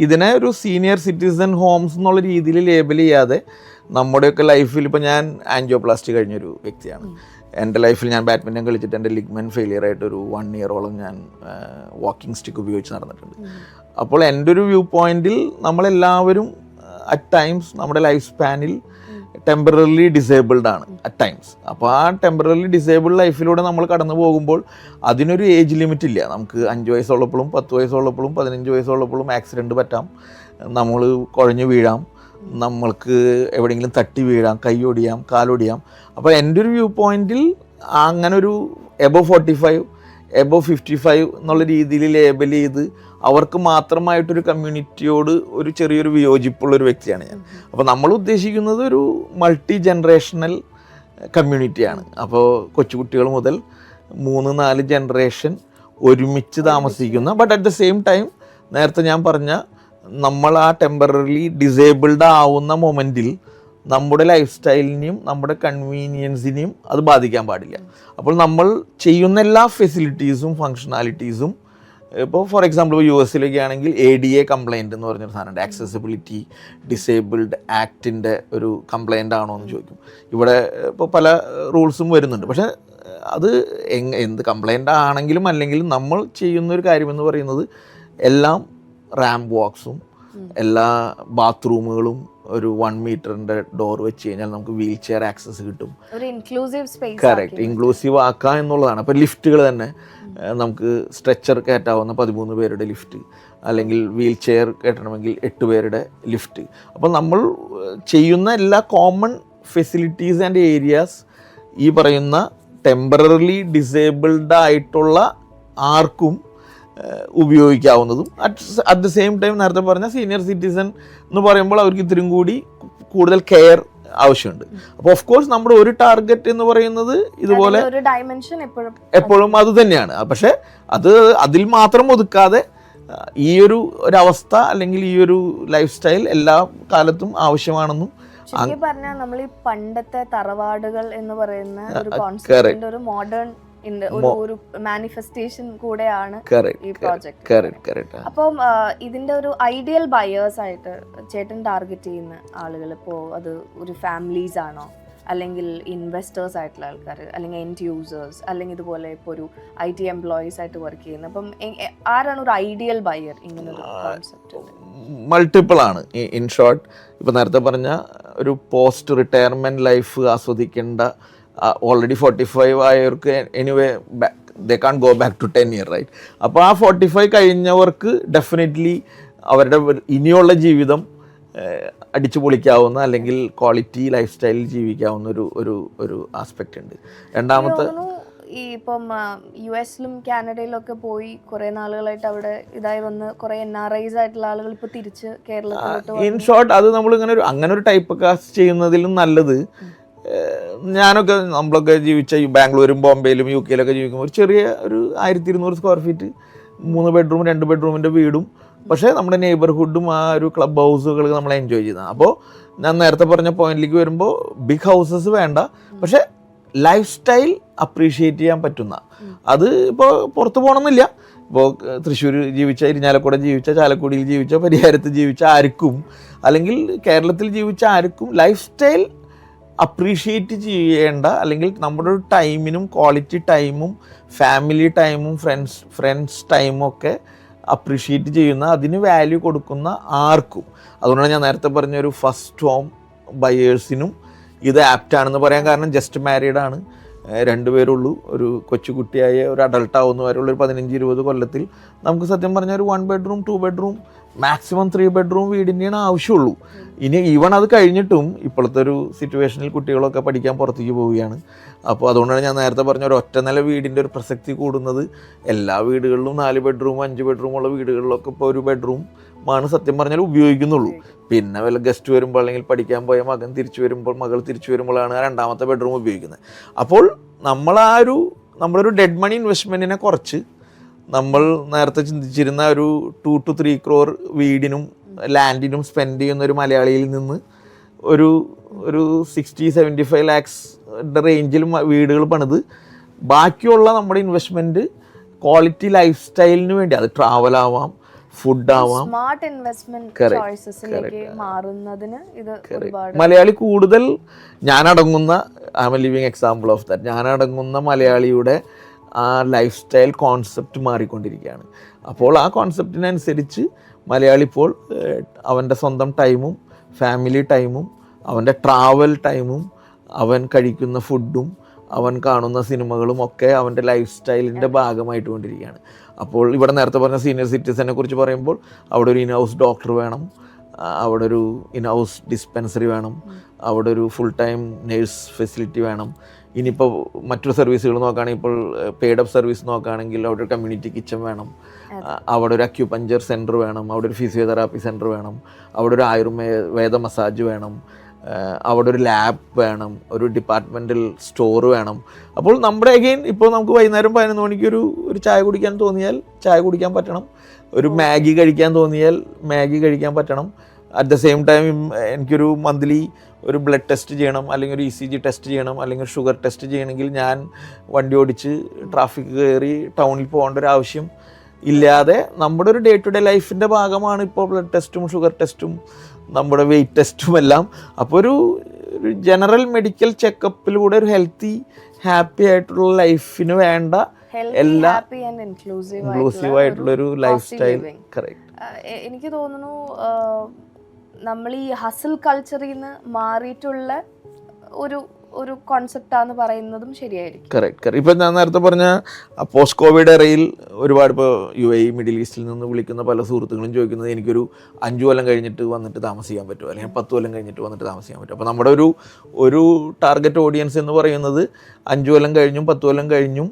ഇതിനെ ഒരു സീനിയർ സിറ്റിസൺ ഹോംസ് എന്നുള്ള രീതിയിൽ ലേബൽ ചെയ്യാതെ നമ്മുടെയൊക്കെ ലൈഫിൽ, ഇപ്പോൾ ഞാൻ ആൻജിയോപ്ലാസ്റ്റി കഴിഞ്ഞൊരു വ്യക്തിയാണ്. എൻ്റെ ലൈഫിൽ ഞാൻ ബാഡ്മിൻ്റൺ കളിച്ചിട്ട് എൻ്റെ ലിഗ്മെൻറ്റ് ഫെയിലിയർ ആയിട്ട് ഒരു 1 ഇയറോളം ഞാൻ വാക്കിംഗ് സ്റ്റിക്ക് ഉപയോഗിച്ച് നടന്നിട്ടുണ്ട്. അപ്പോൾ എൻ്റെ ഒരു വ്യൂ പോയിന്റിൽ നമ്മളെല്ലാവരും അറ്റ് ടൈംസ് നമ്മുടെ ലൈഫ് സ്പാനിൽ ടെമ്പററിലി ഡിസേബിൾഡ് ആണ് അറ്റ് ടൈംസ്. അപ്പോൾ ആ ടെമ്പററിലി ഡിസേബിൾഡ് ലൈഫിലൂടെ നമ്മൾ കടന്നു പോകുമ്പോൾ അതിനൊരു ഏജ് ലിമിറ്റ് ഇല്ല. നമുക്ക് 5 വയസ്സുള്ളപ്പോഴും 10 വയസ്സുള്ളപ്പോഴും 15 വയസ്സുള്ളപ്പോഴും ആക്സിഡൻറ്റ് പറ്റാം, നമ്മൾ കുഴഞ്ഞു വീഴാം, നമ്മൾക്ക് എവിടെയെങ്കിലും തട്ടി വീഴാം, കൈയൊടിയാം, കാലൊടിയാം. അപ്പോൾ എൻ്റെ ഒരു വ്യൂ പോയിന്റിൽ അങ്ങനെ ഒരു എബോവ് 45 എബോവ് 55 എന്നുള്ള രീതിയിൽ ലേബൽ ചെയ്ത് അവർക്ക് മാത്രമായിട്ടൊരു കമ്മ്യൂണിറ്റിയോട് ഒരു ചെറിയൊരു വിയോജിപ്പുള്ളൊരു വ്യക്തിയാണ് ഞാൻ. അപ്പോൾ നമ്മൾ ഉദ്ദേശിക്കുന്നത് ഒരു മൾട്ടി ജനറേഷണൽ കമ്മ്യൂണിറ്റിയാണ്. അപ്പോൾ കൊച്ചുകുട്ടികൾ മുതൽ 3-4 ജനറേഷൻ ഒരുമിച്ച് താമസിക്കുന്ന, but at the same time നേരത്തെ ഞാൻ പറഞ്ഞ നമ്മൾ ആ ടെമ്പററിലി ഡിസേബിൾഡ് ആവുന്ന മൊമെൻറ്റിൽ നമ്മുടെ ലൈഫ് സ്റ്റൈലിനെയും നമ്മുടെ കൺവീനിയൻസിനെയും അത് ബാധിക്കാൻ പാടില്ല. അപ്പോൾ നമ്മൾ ചെയ്യുന്ന എല്ലാ ഫെസിലിറ്റീസും ഫങ്ഷണാലിറ്റീസും, ഇപ്പോൾ ഫോർ എക്സാമ്പിൾ US ആണെങ്കിൽ ADA കംപ്ലയിൻറ്റ് എന്ന് പറഞ്ഞൊരു സാധനമുണ്ട്, ആക്സസിബിലിറ്റി ഡിസേബിൾഡ് ആക്ടിൻ്റെ ഒരു കംപ്ലയിൻ്റ് ആണോ എന്ന് ചോദിക്കും. ഇവിടെ ഇപ്പോൾ പല റൂൾസും വരുന്നുണ്ട്. പക്ഷേ അത് എന്ത് കംപ്ലയിൻ്റ് ആണെങ്കിലും അല്ലെങ്കിലും നമ്മൾ ചെയ്യുന്നൊരു കാര്യമെന്ന് പറയുന്നത് എല്ലാം റാമ്പ് വാക്സും എല്ലാ ബാത്റൂമുകളും ഒരു 1 മീറ്ററിൻ്റെ ഡോർ വെച്ച് കഴിഞ്ഞാൽ നമുക്ക് വീൽ ചെയർ ആക്സസ് കിട്ടും. ഒരു ഇൻക്ലൂസീവ് സ്പേസ്. കറക്റ്റ്, ഇൻക്ലൂസീവ് ആക്കുക എന്നുള്ളതാണ്. അപ്പോൾ ലിഫ്റ്റുകൾ തന്നെ നമുക്ക് സ്ട്രെച്ചർ കയറ്റാവുന്ന 13 പേരുടെ ലിഫ്റ്റ്, അല്ലെങ്കിൽ വീൽ ചെയർ കയറ്റണമെങ്കിൽ 8 പേരുടെ ലിഫ്റ്റ്. അപ്പോൾ നമ്മൾ ചെയ്യുന്ന എല്ലാ കോമൺ ഫെസിലിറ്റീസ് ആൻഡ് ഏരിയാസ് ഈ പറയുന്ന ടെമ്പററിലി ഡിസേബിൾഡ് ആയിട്ടുള്ള ആർക്കും ഉപയോഗിക്കാവുന്നതും അറ്റ് ദ സെയിം ടൈം നേരത്തെ പറഞ്ഞ സീനിയർ സിറ്റിസൺ എന്ന് പറയുമ്പോൾ അവർക്ക് ഇത്തിരി കൂടി കൂടുതൽ കെയർ ആവശ്യമുണ്ട്. അപ്പോൾ ഓഫ് കോഴ്സ് നമ്മുടെ ഒരു ടാർഗറ്റ് എന്ന് പറയുന്നത് ഇതുപോലെ എപ്പോഴും അത് തന്നെയാണ്. പക്ഷെ അതിൽ മാത്രം ഒതുക്കാതെ ഈ ഒരു അവസ്ഥ അല്ലെങ്കിൽ ഈ ഒരു ലൈഫ് സ്റ്റൈൽ എല്ലാ കാലത്തും ആവശ്യമാണെന്നും പറഞ്ഞാൽ നമ്മൾ ഈ പണ്ടത്തെ തറവാടുകൾ എന്ന് പറയുന്ന ഒരു കോൺസെപ്റ്റിന്റെ ഒരു മോഡേൺ ഒരു മാനിഫെസ്റ്റേഷൻ കൂടെയാണ് ഈ പ്രോജക്റ്റ്. അപ്പം ഇതിന്റെ ഒരു ഐഡിയൽ ബയേഴ്സ് ആയിട്ട് ചേട്ടൻ ടാർഗറ്റ് ചെയ്യുന്ന ആളുകൾ ഇപ്പോൾ അത് ഒരു ഫാമിലീസ് ആണോ, അല്ലെങ്കിൽ ഇൻവെസ്റ്റേഴ്സ് ആയിട്ടുള്ള ആൾക്കാർ, അല്ലെങ്കിൽ എൻഡ് യൂസേഴ്സ്, അല്ലെങ്കിൽ ഇതുപോലെ ഇപ്പോൾ ഒരു IT എംപ്ലോയീസ് ആയിട്ട് വർക്ക് ചെയ്യുന്നത്? അപ്പം ആരാണ് ഒരു ഐഡിയൽ ബയർ ഇങ്ങനെ ഒരു കോൺസെപ്റ്റ്? മൾട്ടിപ്പിൾ ആണ്. ഇൻ ഷോർട്ട്, ഇപ്പം നേരത്തെ പറഞ്ഞ ഒരു പോസ്റ്റ് റിട്ടയർമെൻറ്റ് ലൈഫ് ആസ്വദിക്കേണ്ട ഓൾറെഡി 45 ആയവർക്ക് anyway they can go back to 10 year, right? അപ്പോൾ ആ 45 കഴിഞ്ഞവർക്ക് ഡെഫിനറ്റ്ലി അവരുടെ ഇനിയുള്ള ജീവിതം അടിച്ചു പൊളിക്കാവുന്ന അല്ലെങ്കിൽ ക്വാളിറ്റി ലൈഫ് സ്റ്റൈലിൽ ജീവിക്കാവുന്ന ഒരു ആസ്പെക്റ്റ് ഉണ്ട്. രണ്ടാമത്തെ, ഈ ഇപ്പം US-ലും കാനഡയിലും ഒക്കെ പോയി കുറെ നാളുകളായിട്ട് അവിടെ ഇതായി വന്ന് കുറെ NRIs ആയിട്ടുള്ള ആളുകൾ ഇപ്പൊ തിരിച്ച് കേരളത്തിലോട്ട്. ഇൻ ഷോർട്ട്, അത് നമ്മളിങ്ങനെ അങ്ങനെ ഒരു ടൈപ്പ് കാസ്റ്റ് ചെയ്യുന്നതിലും നല്ലത്, നമ്മളൊക്കെ ജീവിച്ച ഈ ബാംഗ്ലൂരും ബോംബെയിലും UK-ലൊക്കെ ജീവിക്കുമ്പോൾ ഒരു ചെറിയ ഒരു 1200 സ്ക്വയർ ഫീറ്റ് 3 ബെഡ്റൂം 2 ബെഡ്റൂമിൻ്റെ വീടും, പക്ഷേ നമ്മുടെ നെയ്ബർഹുഡും ആ ഒരു ക്ലബ് ഹൗസുകൾ നമ്മൾ എൻജോയ് ചെയ്യുന്നത്. അപ്പോൾ ഞാൻ നേരത്തെ പറഞ്ഞ പോയിന്റിലേക്ക് വരുമ്പോൾ ബിഗ് ഹൗസസ് വേണ്ട, പക്ഷേ ലൈഫ് സ്റ്റൈൽ അപ്രീഷിയേറ്റ് ചെയ്യാൻ പറ്റുന്ന, അത് ഇപ്പോൾ പുറത്ത് പോകണമെന്നില്ല. ഇപ്പോൾ തൃശ്ശൂർ ജീവിച്ച, ഇരിഞ്ഞാലക്കുട ജീവിച്ച, ചാലക്കുടിയിൽ ജീവിച്ച, പരിയാരത്ത് ജീവിച്ച ആർക്കും, അല്ലെങ്കിൽ കേരളത്തിൽ ജീവിച്ച ആർക്കും ലൈഫ് സ്റ്റൈൽ അപ്രീഷിയേറ്റ് ചെയ്യേണ്ട, അല്ലെങ്കിൽ നമ്മുടെ ഒരു ടൈമിനും ക്വാളിറ്റി ടൈമും ഫാമിലി ടൈമും ഫ്രണ്ട്സ് ടൈമും ഒക്കെ അപ്രീഷിയേറ്റ് ചെയ്യുന്ന, അതിന് വാല്യൂ കൊടുക്കുന്ന ആർക്കും. അതുകൊണ്ടാണ് ഞാൻ നേരത്തെ പറഞ്ഞ ഒരു ഫസ്റ്റ് ഹോം ബയേഴ്സിനും ഇത് ആപ്റ്റാണെന്ന് പറയാൻ കാരണം, ജസ്റ്റ് മാരീഡാണ്, 2 പേരുള്ളൂ, ഒരു കൊച്ചുകുട്ടിയായ ഒരു അഡൾട്ടാവുന്ന വരെയുള്ള ഒരു 15-20 കൊല്ലത്തിൽ നമുക്ക് സത്യം പറഞ്ഞാൽ ഒരു 1 ബെഡ്റൂം 2 ബെഡ്റൂം മാക്സിമം 3 ബെഡ്റൂം വീടിൻ്റെയാണ് ആവശ്യമുള്ളൂ. ഇനി ഈവൺ അത് കഴിഞ്ഞിട്ടും ഇപ്പോഴത്തെ ഒരു സിറ്റുവേഷനിൽ കുട്ടികളൊക്കെ പഠിക്കാൻ പുറത്തേക്ക് പോവുകയാണ്. അപ്പോൾ അതുകൊണ്ടാണ് ഞാൻ നേരത്തെ പറഞ്ഞ ഒരു ഒറ്റ നില വീടിൻ്റെ ഒരു പ്രസക്തി കൂടുന്നത്. എല്ലാ വീടുകളിലും 4 ബെഡ്റൂം 5 ബെഡ്റൂമുള്ള വീടുകളിലൊക്കെ ഇപ്പോൾ 1 ബെഡ്റൂം ആണ് സത്യം പറഞ്ഞാൽ ഉപയോഗിക്കുന്നുള്ളൂ. പിന്നെ വല്ല ഗസ്റ്റ് വരുമ്പോൾ അല്ലെങ്കിൽ പഠിക്കാൻ പോയ മകൾ തിരിച്ചു വരുമ്പോഴാണ് ആ 2ാമത്തെ ബെഡ്റൂം ഉപയോഗിക്കുന്നത്. അപ്പോൾ നമ്മുടെ ഒരു ഡെഡ് മണി ഇൻവെസ്റ്റ്മെൻറ്റിനെ കുറച്ച് നമ്മൾ നേരത്തെ ചിന്തിച്ചിരുന്ന ഒരു 2 to 3 crore വീടിനും ലാൻഡിനും സ്പെൻഡ് ചെയ്യുന്ന ഒരു മലയാളിയിൽ നിന്ന് ഒരു 60-75 lakhs റേഞ്ചിൽ വീടുകൾ പണിത് ബാക്കിയുള്ള നമ്മുടെ ഇൻവെസ്റ്റ്മെൻറ്റ് ക്വാളിറ്റി ലൈഫ് സ്റ്റൈലിന് വേണ്ടി, അത് ട്രാവൽ ആവാം, ഫുഡ് ആവാം, സ്മാർട്ട് ഇൻവെസ്റ്റ്മെന്റ് ചോയ്സസിലേക്ക് മാറുന്നതിന് ഇത് ഒരുപാട് മലയാളി കൂടുതൽ ഞാനടങ്ങുന്ന I am a living example of that. ഞാനടങ്ങുന്ന മലയാളിയുടെ ആ ലൈഫ് സ്റ്റൈൽ കോൺസെപ്റ്റ് മാറിക്കൊണ്ടിരിക്കുകയാണ്. അപ്പോൾ ആ കോൺസെപ്റ്റിനനുസരിച്ച് മലയാളി ഇപ്പോൾ അവൻ്റെ സ്വന്തം ടൈമും ഫാമിലി ടൈമും അവൻ്റെ ട്രാവൽ ടൈമും അവൻ കഴിക്കുന്ന ഫുഡും അവൻ കാണുന്ന സിനിമകളും ഒക്കെ അവൻ്റെ ലൈഫ് സ്റ്റൈലിൻ്റെ ഭാഗമായിട്ട് കൊണ്ടിരിക്കുകയാണ്. അപ്പോൾ ഇവിടെ നേരത്തെ പറഞ്ഞ സീനിയർ സിറ്റിസനെ കുറിച്ച് പറയുമ്പോൾ അവിടെ ഒരു ഇൻഹൗസ് ഡോക്ടർ വേണം, അവിടെ ഒരു ഇൻഹൗസ് ഡിസ്പെൻസറി വേണം, അവിടെ ഒരു ഫുൾ ടൈം നേഴ്സ് ഫെസിലിറ്റി വേണം. ഇനിയിപ്പോൾ മറ്റൊരു സർവീസുകൾ നോക്കുകയാണെങ്കിൽ, ഇപ്പോൾ പെയ്ഡ് അപ്പ് സർവീസ് നോക്കുകയാണെങ്കിൽ അവിടെ ഒരു കമ്മ്യൂണിറ്റി കിച്ചൺ വേണം, അവിടെ ഒരു അക്യുപഞ്ചർ സെൻറ്റർ വേണം, അവിടെ ഒരു ഫിസിയോതെറാപ്പി സെൻറ്റർ വേണം, അവിടെ ഒരു ആയുർവേദ മസാജ് വേണം, അവിടെ ഒരു ലാബ് വേണം, ഒരു ഡിപ്പാർട്ട്മെൻറ്റൽ സ്റ്റോർ വേണം. അപ്പോൾ നമ്മുടെ അഗെയിൻ ഇപ്പോൾ നമുക്ക് വൈകുന്നേരം 11 മണിക്ക് ഒരു ചായ കുടിക്കാൻ തോന്നിയാൽ ചായ കുടിക്കാൻ പറ്റണം, ഒരു മാഗി കഴിക്കാൻ തോന്നിയാൽ മാഗി കഴിക്കാൻ പറ്റണം. അറ്റ് ദ സെയിം ടൈം എനിക്കൊരു മന്ത്ലി ഒരു ബ്ലഡ് ടെസ്റ്റ് ചെയ്യണം, അല്ലെങ്കിൽ ഒരു ECG ടെസ്റ്റ് ചെയ്യണം, അല്ലെങ്കിൽ ഷുഗർ ടെസ്റ്റ് ചെയ്യണമെങ്കിൽ ഞാൻ വണ്ടി ഓടിച്ച് ട്രാഫിക് കയറി ടൗണിൽ പോകേണ്ട ഒരു ആവശ്യം ഇല്ലാതെ നമ്മുടെ ഒരു ഡേ ടു ഡേ ലൈഫിൻ്റെ ഭാഗമാണ് ഇപ്പോൾ ബ്ലഡ് ടെസ്റ്റും ഷുഗർ ടെസ്റ്റും നമ്മുടെ വെയിറ്റ് ടെസ്റ്റും എല്ലാം. അപ്പോൾ ഒരു ജനറൽ മെഡിക്കൽ ചെക്കപ്പിലൂടെ ഒരു ഹെൽത്തി ഹാപ്പി ആയിട്ടുള്ള ലൈഫിന് വേണ്ട എല്ലാ ഇൻക്ലൂസീവ് ആയിട്ടുള്ളൊരു ലൈഫ് സ്റ്റൈൽ. കറക്റ്റ്. എനിക്ക് തോന്നുന്നു നമ്മൾ ഈ ഹസിൽ കൾച്ചറിൽ നിന്ന് മാറിയിട്ടുള്ള ഒരു ഒരു കോൺസെപ്റ്റാന്ന് പറയുന്നതും ശരിയായിരിക്കും. കറക്റ്റ്. ഇപ്പം ഞാൻ നേരത്തെ പറഞ്ഞ പോസ്റ്റ് കോവിഡ് എറയിൽ ഒരുപാട് ഇപ്പോൾ UAE മിഡിൽ ഈസ്റ്റിൽ നിന്ന് വിളിക്കുന്ന പല സുഹൃത്തുക്കളും ചോദിക്കുന്നത് എനിക്കൊരു 5 കൊല്ലം കഴിഞ്ഞിട്ട് വന്നിട്ട് താമസിക്കാൻ പറ്റുമോ, അല്ലെങ്കിൽ 10 കൊല്ലം കഴിഞ്ഞിട്ട് വന്നിട്ട് താമസിക്കാൻ പറ്റും. അപ്പോൾ നമ്മുടെ ഒരു ടാർഗറ്റ് ഓഡിയൻസ് എന്ന് പറയുന്നത് 5 കൊല്ലം കഴിഞ്ഞും 10 കൊല്ലം കഴിഞ്ഞും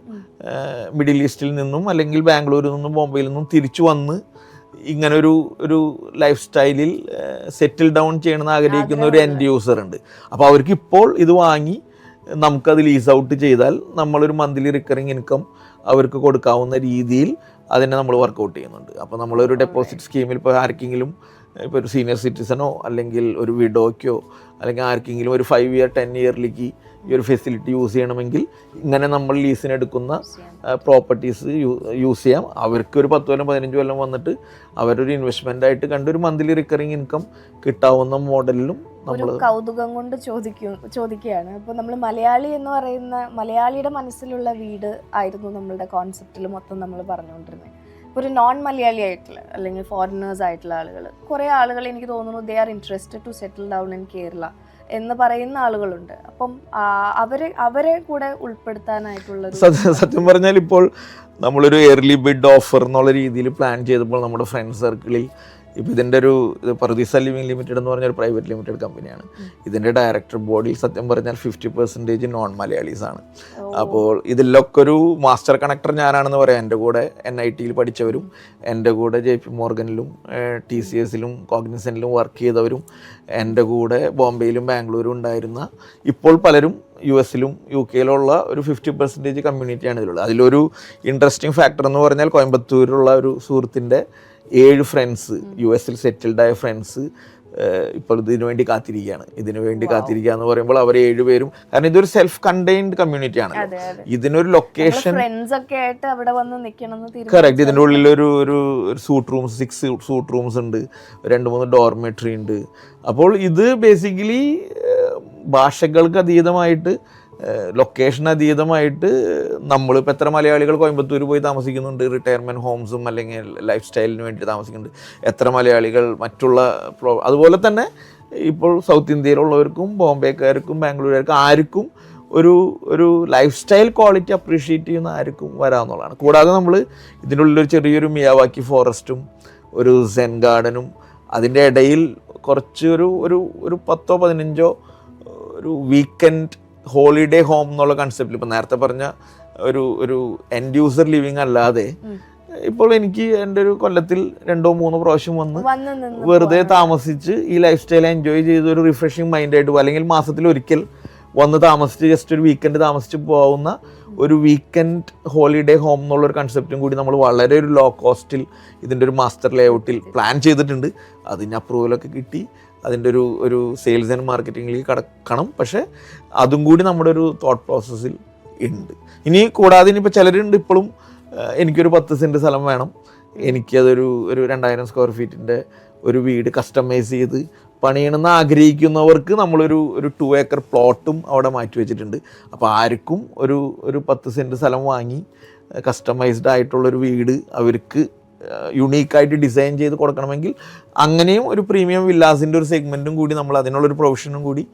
മിഡിൽ ഈസ്റ്റിൽ നിന്നും അല്ലെങ്കിൽ ബാംഗ്ലൂരിൽ നിന്നും ബോംബെയിൽ നിന്നും തിരിച്ചു വന്ന് ഇങ്ങനെ ഒരു ലൈഫ് സ്റ്റൈലിൽ സെറ്റിൽ ഡൗൺ ചെയ്യണമെന്ന് ആഗ്രഹിക്കുന്ന ഒരു എൻഡ് യൂസർ ഉണ്ട്. അപ്പോൾ അവർക്ക് ഇപ്പോൾ ഇത് വാങ്ങി നമുക്കത് ലീസ് ഔട്ട് ചെയ്താൽ നമ്മളൊരു മന്ത്ലി റിക്കറിങ് ഇൻകം അവർക്ക് കൊടുക്കാവുന്ന രീതിയിൽ അതിനെ നമ്മൾ വർക്കൗട്ട് ചെയ്യുന്നുണ്ട്. അപ്പോൾ നമ്മളൊരു ഡെപ്പോസിറ്റ് സ്കീമിൽ ഇപ്പോൾ ആർക്കെങ്കിലും ഇപ്പോൾ ഒരു സീനിയർ സിറ്റിസനോ അല്ലെങ്കിൽ ഒരു വിഡോയ്ക്കോ അല്ലെങ്കിൽ ആർക്കെങ്കിലും ഒരു 5 year 10 yearലേക്ക് ഈ ഒരു ഫെസിലിറ്റി യൂസ് ചെയ്യണമെങ്കിൽ ഇങ്ങനെ നമ്മൾ ലീസിനെടുക്കുന്ന പ്രോപ്പർട്ടീസ് യൂസ് ചെയ്യാം. അവർക്ക് ഒരു 10 കൊല്ലം 15 കൊല്ലം വന്നിട്ട് അവരൊരു ഇൻവെസ്റ്റ്മെൻ്റ് ആയിട്ട് കണ്ട് ഒരു മന്ത്ലി റിക്കറിങ് ഇൻകം കിട്ടാവുന്ന മോഡലിലും നമ്മൾ കൗതുകം കൊണ്ട് ചോദിക്കുകയാണ്. അപ്പോൾ നമ്മൾ മലയാളി എന്ന് പറയുന്ന മലയാളിയുടെ മനസ്സിലുള്ള വീട് ആയിരുന്നു നമ്മളുടെ കോൺസെപ്റ്റിൽ മൊത്തം നമ്മൾ പറഞ്ഞുകൊണ്ടിരുന്നത്. ഒരു നോൺ മലയാളി ആയിട്ടുള്ള അല്ലെങ്കിൽ ഫോറിനേഴ്സ് ആയിട്ടുള്ള ആളുകൾ, കുറേ ആളുകൾ എനിക്ക് തോന്നുന്നു they are interested to settle down in Kerala എന്ന് പറയുന്ന ആളുകളുണ്ട്. അപ്പം അവരെ കൂടെ ഉൾപ്പെടുത്താനായിട്ടുള്ള സത്യം പറഞ്ഞാൽ ഇപ്പോൾ നമ്മളൊരു എർലി ബിഡ് ഓഫർ എന്നുള്ള രീതിയിൽ പ്ലാൻ ചെയ്തപ്പോൾ നമ്മുടെ ഫ്രണ്ട് സർക്കിളിൽ ഇപ്പോൾ ഇതിൻ്റെ ഒരു പർദീസ ലിവിംഗ് ലിമിറ്റഡ് എന്ന് പറഞ്ഞൊരു പ്രൈവറ്റ് ലിമിറ്റഡ് കമ്പനിയാണ്. ഇതിൻ്റെ ഡയറക്ടർ ബോർഡിൽ സത്യം പറഞ്ഞാൽ 50% നോൺ മലയാളീസ് ആണ്. അപ്പോൾ ഇതിലൊക്കെ ഒരു മാസ്റ്റർ കണക്ടർ ഞാനാണെന്ന് പറയാം. എൻ്റെ കൂടെ NITയിൽ പഠിച്ചവരും എൻ്റെ കൂടെ JP മോർഗനിലും TCSലും കോഗ്നിസൻറ്റിലും വർക്ക് ചെയ്തവരും എൻ്റെ കൂടെ ബോംബെയിലും ബാംഗ്ലൂരും ഉണ്ടായിരുന്ന ഇപ്പോൾ പലരും US-ലും UK-യിലുള്ള ഒരു 50% കമ്മ്യൂണിറ്റിയാണ് ഇതിലുള്ളത്. അതിലൊരു ഇൻട്രസ്റ്റിംഗ് ഫാക്ടർ എന്ന് പറഞ്ഞാൽ കോയമ്പത്തൂരിലുള്ള ഒരു സുഹൃത്തിൻ്റെ 7 ഫ്രണ്ട്സ് US-ൽ സെറ്റിൽഡായ ഫ്രണ്ട്സ് ഇപ്പോൾ ഇതിനു വേണ്ടി കാത്തിരിക്കുകയാണ്. ഇതിനു വേണ്ടി കാത്തിരിക്കുക എന്ന് പറയുമ്പോൾ അവർ 7 പേരും, കാരണം ഇതൊരു സെൽഫ് കണ്ടെയ്ൻഡ് കമ്മ്യൂണിറ്റി ആണ്. ഇതിനൊരു ലൊക്കേഷൻ കറക്റ്റ്. ഇതിൻ്റെ ഉള്ളിൽ ഒരു സൂട്ട് റൂംസ് 6 സൂട്ട് റൂംസ് ഉണ്ട്, 2-3 ഡോർമെട്രി ഉണ്ട്. അപ്പോൾ ഇത് ബേസിക്കലി ഭാഷകൾക്ക് അതീതമായിട്ട് ലൊക്കേഷൻ അതീതമായിട്ട് നമ്മളിപ്പോൾ എത്ര മലയാളികൾ കോയമ്പത്തൂർ പോയി താമസിക്കുന്നുണ്ട്, റിട്ടയർമെൻറ്റ് ഹോംസും അല്ലെങ്കിൽ ലൈഫ് സ്റ്റൈലിന് വേണ്ടി താമസിക്കുന്നുണ്ട്. എത്ര മലയാളികൾ മറ്റുള്ള അതുപോലെ തന്നെ ഇപ്പോൾ സൗത്ത് ഇന്ത്യയിലുള്ളവർക്കും ബോംബെക്കാർക്കും ബാംഗ്ലൂരുകാർക്കും ആർക്കും ഒരു ലൈഫ് സ്റ്റൈൽ ക്വാളിറ്റി അപ്രീഷിയേറ്റ് ചെയ്യുന്ന ആർക്കും വരാമെന്നുള്ളതാണ്. കൂടാതെ നമ്മൾ ഇതിൻ്റെ ഉള്ളിലൊരു ചെറിയൊരു മിയാവാക്കി ഫോറസ്റ്റും ഒരു സെൻ ഗാർഡനും അതിൻ്റെ ഇടയിൽ കുറച്ച് ഒരു 10-15 ഒരു വീക്കെൻഡ് ഹോളിഡേ ഹോം എന്നുള്ള കൺസെപ്റ്റിൽ ഇപ്പോൾ നേരത്തെ പറഞ്ഞ ഒരു എൻഡ് യൂസർ ലിവിങ് അല്ലാതെ ഇപ്പോൾ എനിക്ക് എൻ്റെ ഒരു കൊല്ലത്തിൽ 2-3 പ്രാവശ്യം വന്ന് വെറുതെ താമസിച്ച് ഈ ലൈഫ് സ്റ്റൈൽ എൻജോയ് ചെയ്ത് ഒരു റിഫ്രഷിങ് മൈൻഡായിട്ട് അല്ലെങ്കിൽ മാസത്തിൽ ഒരിക്കൽ വന്ന് താമസിച്ച് ജസ്റ്റ് ഒരു വീക്കെൻഡ് താമസിച്ച് പോകുന്ന ഒരു വീക്കെൻഡ് ഹോളിഡേ ഹോം എന്നുള്ളൊരു കൺസെപ്റ്റും കൂടി നമ്മൾ വളരെ ഒരു ലോ കോസ്റ്റിൽ ഇതിൻ്റെ ഒരു മാസ്റ്റർ ലേഔട്ടിൽ പ്ലാൻ ചെയ്തിട്ടുണ്ട്. അതിന് അപ്രൂവലൊക്കെ കിട്ടി. അതിൻ്റെ ഒരു സെയിൽസ് ആൻഡ് മാർക്കറ്റിങ്ങിലേക്ക് കടക്കണം. പക്ഷേ അതും കൂടി നമ്മുടെ ഒരു തോട്ട് പ്രോസസ്സിൽ ഉണ്ട്. ഇനി കൂടാതെ ഇനിയിപ്പോൾ ചിലരുണ്ട് ഇപ്പോഴും എനിക്കൊരു 10 സെൻറ്റ് സ്ഥലം വേണം, എനിക്കതൊരു 2000 സ്ക്വയർ ഫീറ്റിൻ്റെ ഒരു വീട് കസ്റ്റമൈസ് ചെയ്ത് പണിയണമെന്ന് ആഗ്രഹിക്കുന്നവർക്ക് നമ്മളൊരു 2 ഏക്കർ പ്ലോട്ടും അവിടെ മാറ്റി വെച്ചിട്ടുണ്ട്. അപ്പോൾ ആർക്കും ഒരു 10 സെൻറ്റ് സ്ഥലം വാങ്ങി കസ്റ്റമൈസ്ഡ് ആയിട്ടുള്ളൊരു വീട് അവർക്ക് യുണീക്കായിട്ട് ഡിസൈൻ ചെയ്ത് കൊടുക്കണമെങ്കിൽ അങ്ങനെയും ഒരു പ്രീമിയം വില്ലാസിൻ്റെ ഒരു സെഗ്മെൻറ്റും കൂടി നമ്മൾ അതിനുള്ളൊരു പ്രൊവിഷനും കൂടി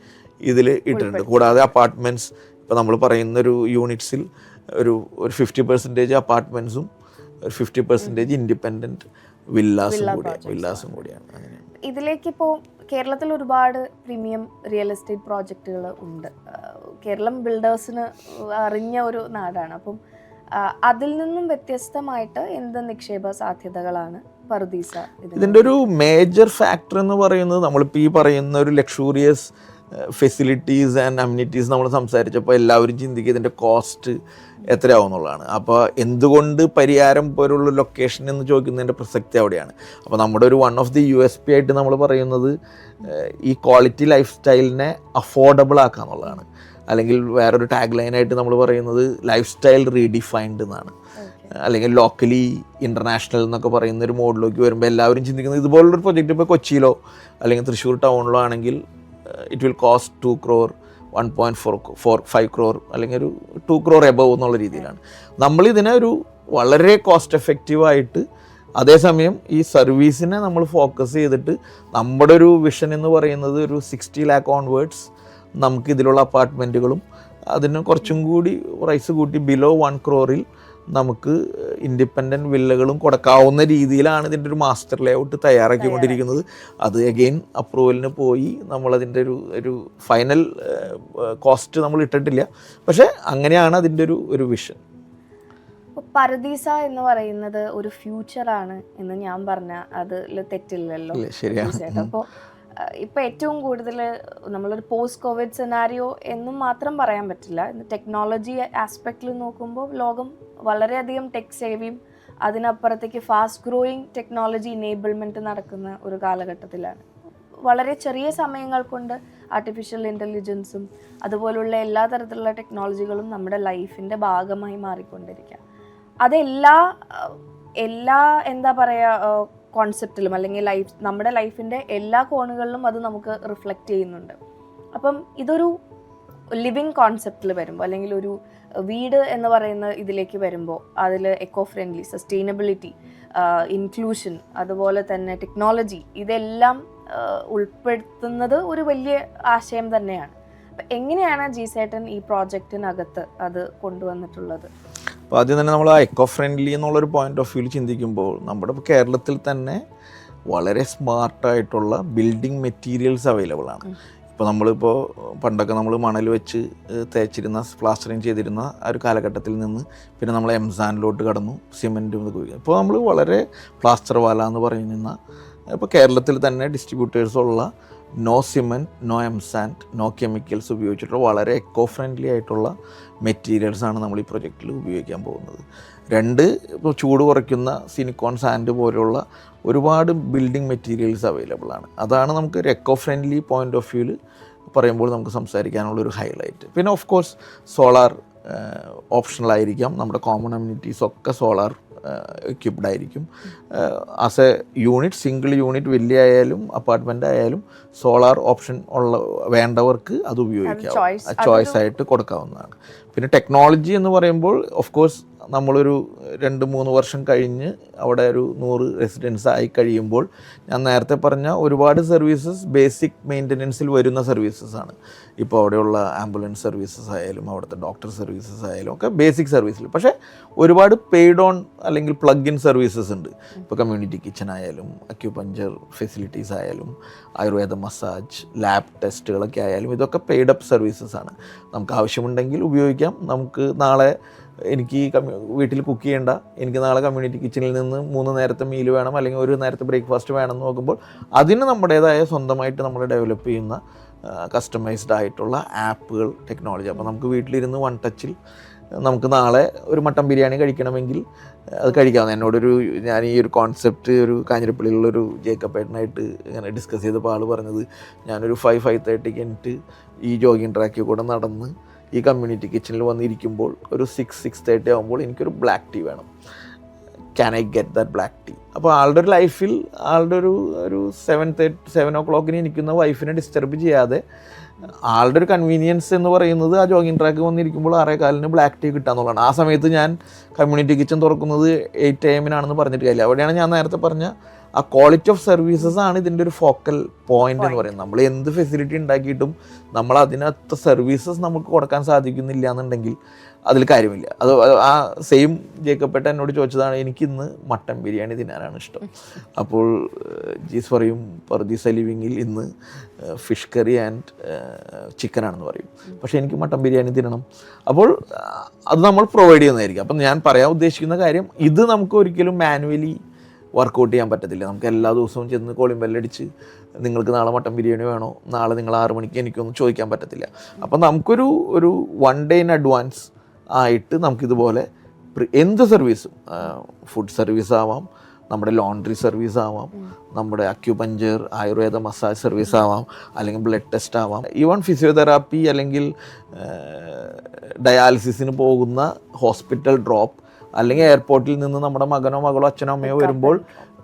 ഇതിൽ ഇട്ടിട്ടുണ്ട്. കൂടാതെ അപ്പാർട്ട്മെൻറ്റ്സ് ഇപ്പോൾ നമ്മൾ പറയുന്നൊരു യൂണിറ്റ്സിൽ ഒരു 50% അപ്പാർട്ട്മെൻറ്റ്സും ഒരു 50% ഇൻഡിപെൻഡൻറ്റ് വില്ലാസും കൂടിയാണ്. അങ്ങനെയാണ്. ഇതിലേക്കിപ്പോൾ കേരളത്തിൽ ഒരുപാട് പ്രീമിയം റിയൽ എസ്റ്റേറ്റ് പ്രോജക്റ്റുകൾ ഉണ്ട്. കേരളം ബിൽഡേഴ്സിന് അറിഞ്ഞ ഒരു നാടാണ്. അപ്പം അതിൽ നിന്നും വ്യത്യസ്തമായിട്ട് എന്ത് നിക്ഷേപ സാധ്യതകളാണ് പർദീസ? ഇതിൻ്റെ ഒരു മേജർ ഫാക്ടർ എന്ന് പറയുന്നത് നമ്മളിപ്പോൾ ഈ പറയുന്ന ഒരു ലക്ഷൂറിയസ് ഫെസിലിറ്റീസ് ആൻഡ് അമ്യൂണിറ്റീസ് നമ്മൾ സംസാരിച്ചപ്പോൾ എല്ലാവരും ചിന്തിക്കുക ഇതിൻ്റെ കോസ്റ്റ് എത്രയാവും എന്നുള്ളതാണ്. അപ്പോൾ എന്തുകൊണ്ട് പരിയാരം പോലുള്ള ലൊക്കേഷൻ എന്ന് ചോദിക്കുന്നതിൻ്റെ പ്രസക്തി അവിടെയാണ്. അപ്പോൾ നമ്മുടെ ഒരു വൺ ഓഫ് ദി USP ആയിട്ട് നമ്മൾ പറയുന്നത് ഈ ക്വാളിറ്റി ലൈഫ് സ്റ്റൈലിനെ അഫോർഡബിൾ ആക്കുക എന്നുള്ളതാണ്. അല്ലെങ്കിൽ വേറൊരു ടാഗ് ലൈനായിട്ട് നമ്മൾ പറയുന്നത് ലൈഫ് സ്റ്റൈൽ റീഡിഫൈൻഡ് എന്നാണ്. അല്ലെങ്കിൽ ലോക്കലി ഇൻ്റർനാഷണൽ എന്നൊക്കെ പറയുന്ന ഒരു മോഡിലേക്ക് വരുമ്പോൾ എല്ലാവരും ചിന്തിക്കുന്നത് ഇതുപോലുള്ളൊരു പ്രൊജക്റ്റ് ഇപ്പോൾ കൊച്ചിയിലോ അല്ലെങ്കിൽ തൃശ്ശൂർ ടൗണിലോ ആണെങ്കിൽ it will cost 2 crore 1.45 crore അല്ലെങ്കിൽ ഒരു 2 crore എബവ് എന്നുള്ള രീതിയിലാണ്. നമ്മളിതിനെ ഒരു വളരെ കോസ്റ്റ് എഫക്റ്റീവായിട്ട് അതേസമയം ഈ സർവീസിനെ നമ്മൾ ഫോക്കസ് ചെയ്തിട്ട് നമ്മുടെ ഒരു വിഷൻ എന്ന് പറയുന്നത് ഒരു 60 lakh ഓൺവേർഡ്സ് നമുക്ക് ഇതിലുള്ള അപ്പാർട്ട്മെൻറ്റുകളും അതിന് കുറച്ചും കൂടി പ്രൈസ് കൂട്ടി ബിലോ 1 crore നമുക്ക് ഇൻഡിപെൻഡൻറ്റ് വില്ലകളും കൊടുക്കാവുന്ന രീതിയിലാണ് ഇതിൻ്റെ ഒരു മാസ്റ്റർ ലേഔട്ട് തയ്യാറാക്കിക്കൊണ്ടിരിക്കുന്നത്. അത് അഗെയിൻ അപ്രൂവലിന് പോയി നമ്മളതിൻ്റെ ഒരു ഫൈനൽ കോസ്റ്റ് നമ്മൾ ഇട്ടിട്ടില്ല. പക്ഷേ അങ്ങനെയാണ് അതിൻ്റെ ഒരു വിഷൻ. പരദീസ എന്ന് പറയുന്നത് ഒരു ഫ്യൂച്ചറാണ് എന്ന് ഞാൻ പറഞ്ഞ അതിൽ തെറ്റില്ലല്ലോ? ശരിയാണ്. അപ്പോൾ ഇപ്പോൾ ഏറ്റവും കൂടുതൽ നമ്മളൊരു പോസ്റ്റ് കോവിഡ് സെനാരിയോ എന്നും മാത്രം പറയാൻ പറ്റില്ല. ടെക്നോളജി ആസ്പെക്റ്റിൽ നോക്കുമ്പോൾ ലോകം വളരെയധികം ടെക് സേവിയും അതിനപ്പുറത്തേക്ക് ഫാസ്റ്റ് ഗ്രോയിങ് ടെക്നോളജി ഇനേബിൾമെൻറ്റ് നടക്കുന്ന ഒരു കാലഘട്ടത്തിലാണ്. വളരെ ചെറിയ സമയങ്ങൾ കൊണ്ട് ആർട്ടിഫിഷ്യൽ ഇൻ്റലിജൻസും അതുപോലുള്ള എല്ലാ തരത്തിലുള്ള ടെക്നോളജികളും നമ്മുടെ ലൈഫിൻ്റെ ഭാഗമായി മാറിക്കൊണ്ടിരിക്കുക. അതെല്ലാ എന്താ പറയുക കോൺസെപ്റ്റിലും അല്ലെങ്കിൽ നമ്മുടെ ലൈഫിൻ്റെ എല്ലാ കോണുകളിലും അത് നമുക്ക് റിഫ്ലക്റ്റ് ചെയ്യുന്നുണ്ട്. അപ്പം ഇതൊരു ലിവിങ് കോൺസെപ്റ്റിൽ വരുമ്പോൾ അല്ലെങ്കിൽ ഒരു വീട് എന്ന് പറയുന്ന ഇതിലേക്ക് വരുമ്പോൾ അതിൽ എക്കോ ഫ്രണ്ട്ലി, സസ്റ്റൈനബിലിറ്റി, ഇൻക്ലൂഷൻ, അതുപോലെ തന്നെ ടെക്നോളജി ഇതെല്ലാം ഉൾപ്പെടുത്തുന്നത് ഒരു വലിയ ആശയം തന്നെയാണ്. അപ്പം എങ്ങനെയാണ് ജിസേട്ടൻ ഈ പ്രോജക്റ്റിനകത്ത് അത് കൊണ്ടുവന്നിട്ടുള്ളത്? അപ്പോൾ ആദ്യം തന്നെ നമ്മൾ ആ എക്കോ ഫ്രണ്ട്ലി എന്നുള്ളൊരു പോയിന്റ് ഓഫ് വ്യൂവിൽ ചിന്തിക്കുമ്പോൾ നമ്മുടെ കേരളത്തിൽ തന്നെ വളരെ സ്മാർട്ടായിട്ടുള്ള ബിൽഡിംഗ് മെറ്റീരിയൽസ് അവൈലബിൾ ആണ്. ഇപ്പോൾ നമ്മളിപ്പോൾ പണ്ടൊക്കെ നമ്മൾ മണൽ വെച്ച് തേച്ചിരുന്ന പ്ലാസ്റ്ററിങ് ചെയ്തിരുന്ന ആ ഒരു കാലഘട്ടത്തിൽ നിന്ന് പിന്നെ നമ്മൾ എംസാനിലോട്ട് കടന്നു, സിമെൻറ്റും ഇതൊക്കെ ഉപയോഗിക്കും. ഇപ്പോൾ നമ്മൾ വളരെ പ്ലാസ്റ്റർ വാല എന്ന് പറയുന്ന ഇപ്പോൾ കേരളത്തിൽ തന്നെ ഡിസ്ട്രിബ്യൂട്ടേഴ്സുള്ള no cement, no M sand, no chemicals ഉപയോഗിച്ചിട്ടുള്ള വളരെ എക്കോ ഫ്രണ്ട്ലി ആയിട്ടുള്ള മെറ്റീരിയൽസാണ് നമ്മൾ ഈ പ്രൊജക്റ്റിൽ ഉപയോഗിക്കാൻ പോകുന്നത്. 2 ഇപ്പോൾ ചൂട് കുറയ്ക്കുന്ന സിലിക്കോൺ സാൻഡ് പോലെയുള്ള ഒരുപാട് ബിൽഡിംഗ് മെറ്റീരിയൽസ് അവൈലബിൾ ആണ്. അതാണ് നമുക്ക് ഒരു എക്കോ ഫ്രണ്ട്ലി പോയിന്റ് ഓഫ് വ്യൂവിൽ പറയുമ്പോൾ നമുക്ക് സംസാരിക്കാനുള്ളൊരു ഹൈലൈറ്റ്. പിന്നെ ഓഫ് കോഴ്സ് സോളാർ ഓപ്ഷണലായിരിക്കാം. നമ്മുടെ കോമൺ അമ്യൂണിറ്റീസൊക്കെ സോളാർ എക്യുപ്ഡ് ആയിരിക്കും. As A unit, single unit വലിയ ആയാലും അപ്പാർട്ട്മെൻ്റ് ആയാലും സോളാർ ഓപ്ഷൻ വേണ്ടവർക്ക് അത് ഉപയോഗിക്കാം, ചോയ്സ് ആയിട്ട് കൊടുക്കാവുന്നതാണ്. പിന്നെ ടെക്നോളജി എന്ന് പറയുമ്പോൾ ഓഫ് കോഴ്സ് നമ്മളൊരു 2-3 വർഷം കഴിഞ്ഞ് അവിടെ ഒരു 100 റെസിഡൻസ് ആയി കഴിയുമ്പോൾ ഞാൻ നേരത്തെ പറഞ്ഞ ഒരുപാട് സർവീസസ് ബേസിക് മെയിൻ്റനൻസിൽ വരുന്ന സർവീസസാണ്. ഇപ്പോൾ അവിടെയുള്ള ആംബുലൻസ് സർവീസസ് ആയാലും അവിടുത്തെ ഡോക്ടർ സർവീസസ് ആയാലും ഒക്കെ ബേസിക് സർവീസിൽ. പക്ഷേ ഒരുപാട് പെയ്ഡ് ഓൺ അല്ലെങ്കിൽ പ്ലഗ് ഇൻ സർവീസസ് ഉണ്ട്. ഇപ്പോൾ കമ്മ്യൂണിറ്റി കിച്ചൺ ആയാലും അക്യുപഞ്ചർ ഫെസിലിറ്റീസ് ആയാലും ആയുർവേദ മസാജ്, ലാബ് ടെസ്റ്റുകളൊക്കെ ആയാലും ഇതൊക്കെ പെയ്ഡ് അപ്പ് സർവീസസ് ആണ്. നമുക്ക് ആവശ്യമുണ്ടെങ്കിൽ ഉപയോഗിക്കാം. നമുക്ക് നാളെ എനിക്ക് വീട്ടിൽ കുക്ക് ചെയ്യേണ്ട, എനിക്ക് നാളെ കമ്മ്യൂണിറ്റി കിച്ചണിൽ നിന്ന് 3 നേരത്തെ മീൽ വേണം അല്ലെങ്കിൽ 1 നേരത്തെ ബ്രേക്ക്ഫാസ്റ്റ് വേണമെന്ന് നോക്കുമ്പോൾ അതിന് നമ്മുടേതായ സ്വന്തമായിട്ട് നമ്മൾ ഡെവലപ്പ് ചെയ്യുന്ന കസ്റ്റമൈസ്ഡ് ആയിട്ടുള്ള ആപ്പുകൾ, ടെക്നോളജി. അപ്പോൾ നമുക്ക് വീട്ടിലിരുന്ന് 1 ടച്ചിൽ നമുക്ക് നാളെ ഒരു മട്ടൻ ബിരിയാണി കഴിക്കണമെങ്കിൽ അത് കഴിക്കാവുന്ന. ഞാൻ ഈ ഒരു കോൺസെപ്റ്റ് ഒരു കാഞ്ഞിരപ്പള്ളിയിലുള്ളൊരു ജേക്കപ്പേട്ടനായിട്ട് ഇങ്ങനെ ഡിസ്കസ് ചെയ്തപ്പോൾ ആൾ പറഞ്ഞത്, ഞാനൊരു 5-5:30 എനിക്ക് ഈ ജോഗിങ് ട്രാക്കിൽ കൂടെ നടന്ന് ഈ കമ്മ്യൂണിറ്റി കിച്ചണിൽ വന്നിരിക്കുമ്പോൾ ഒരു 6-6:30 ആകുമ്പോൾ എനിക്കൊരു ബ്ലാക്ക് ടീ വേണം. Can I get that black tea? അപ്പോൾ ആളുടെ ഒരു ലൈഫിൽ ആളുടെ ഒരു 7 o'clock ഇരിക്കുന്ന വൈഫിനെ ഡിസ്റ്റർബ് ചെയ്യാതെ ആളുടെ ഒരു കൺവീനിയൻസ് എന്ന് പറയുന്നത് ആ ജോഗിങ് ട്രാക്ക് വന്നിരിക്കുമ്പോൾ 6:15 ബ്ലാക്ക് ടീ കിട്ടാന്നുള്ളതാണ്. ആ സമയത്ത് ഞാൻ കമ്മ്യൂണിറ്റി കിച്ചൺ തുറക്കുന്നത് 8 AM പറഞ്ഞിട്ട് കാര്യമില്ല. അവിടെയാണ് ഞാൻ നേരത്തെ പറഞ്ഞ ആ ക്വാളിറ്റി ഓഫ് സർവീസസ് ആണ് ഇതിൻ്റെ ഒരു ഫോക്കൽ പോയിന്റ് എന്ന് പറയുന്നത്. നമ്മൾ എന്ത് ഫെസിലിറ്റി ഉണ്ടാക്കിയിട്ടും നമ്മൾ അതിനകത്ത് സർവീസസ് നമുക്ക് കൊടുക്കാൻ സാധിക്കുന്നില്ല എന്നുണ്ടെങ്കിൽ അതിൽ കാര്യമില്ല. അത് ആ സെയിം ജേക്കപ്പേട്ട എന്നോട് ചോദിച്ചതാണ്, എനിക്കിന്ന് മട്ടൻ ബിരിയാണി തിന്നാനാണ് ഇഷ്ടം. അപ്പോൾ ജീസ് പറയും പർദീസ ലിവിങ്ങിൽ ഇന്ന് ഫിഷ് കറി ആൻഡ് ചിക്കനാണെന്ന് പറയും, പക്ഷേ എനിക്ക് മട്ടൻ ബിരിയാണി തിന്നണം. അപ്പോൾ അത് നമ്മൾ പ്രൊവൈഡ് ചെയ്യുന്നതായിരിക്കും. അപ്പം ഞാൻ പറയാൻ ഉദ്ദേശിക്കുന്ന കാര്യം, ഇത് നമുക്ക് ഒരിക്കലും മാനുവലി വർക്കൗട്ട് ചെയ്യാൻ പറ്റത്തില്ല. നമുക്ക് എല്ലാ ദിവസവും ചെന്ന് കോളിംഗ് ബെല്ലടിച്ച് നിങ്ങൾക്ക് നാളെ മട്ടൻ ബിരിയാണി വേണോ, നാളെ നിങ്ങൾ 6 മണിക്ക് എനിക്കൊന്നും ചോദിക്കാൻ പറ്റത്തില്ല. അപ്പം നമുക്കൊരു 1 day in advance ആയിട്ട് നമുക്കിതുപോലെ എന്ത് സർവീസും, ഫുഡ് സർവീസ് ആവാം, നമ്മുടെ ലോണ്ട്രി സർവീസ് ആവാം, നമ്മുടെ അക്യുപഞ്ചർ ആയുർവേദ മസാജ് സർവീസ് ആവാം, അല്ലെങ്കിൽ ബ്ലഡ് ടെസ്റ്റ് ആവാം, ഈവൻ ഫിസിയോതെറാപ്പി അല്ലെങ്കിൽ ഡയാലിസിസിന് പോകുന്ന ഹോസ്പിറ്റൽ ഡ്രോപ്പ്, അല്ലെങ്കിൽ എയർപോർട്ടിൽ നിന്ന് നമ്മുടെ മകനോ മകളോ അച്ഛനോ അമ്മയോ വരുമ്പോൾ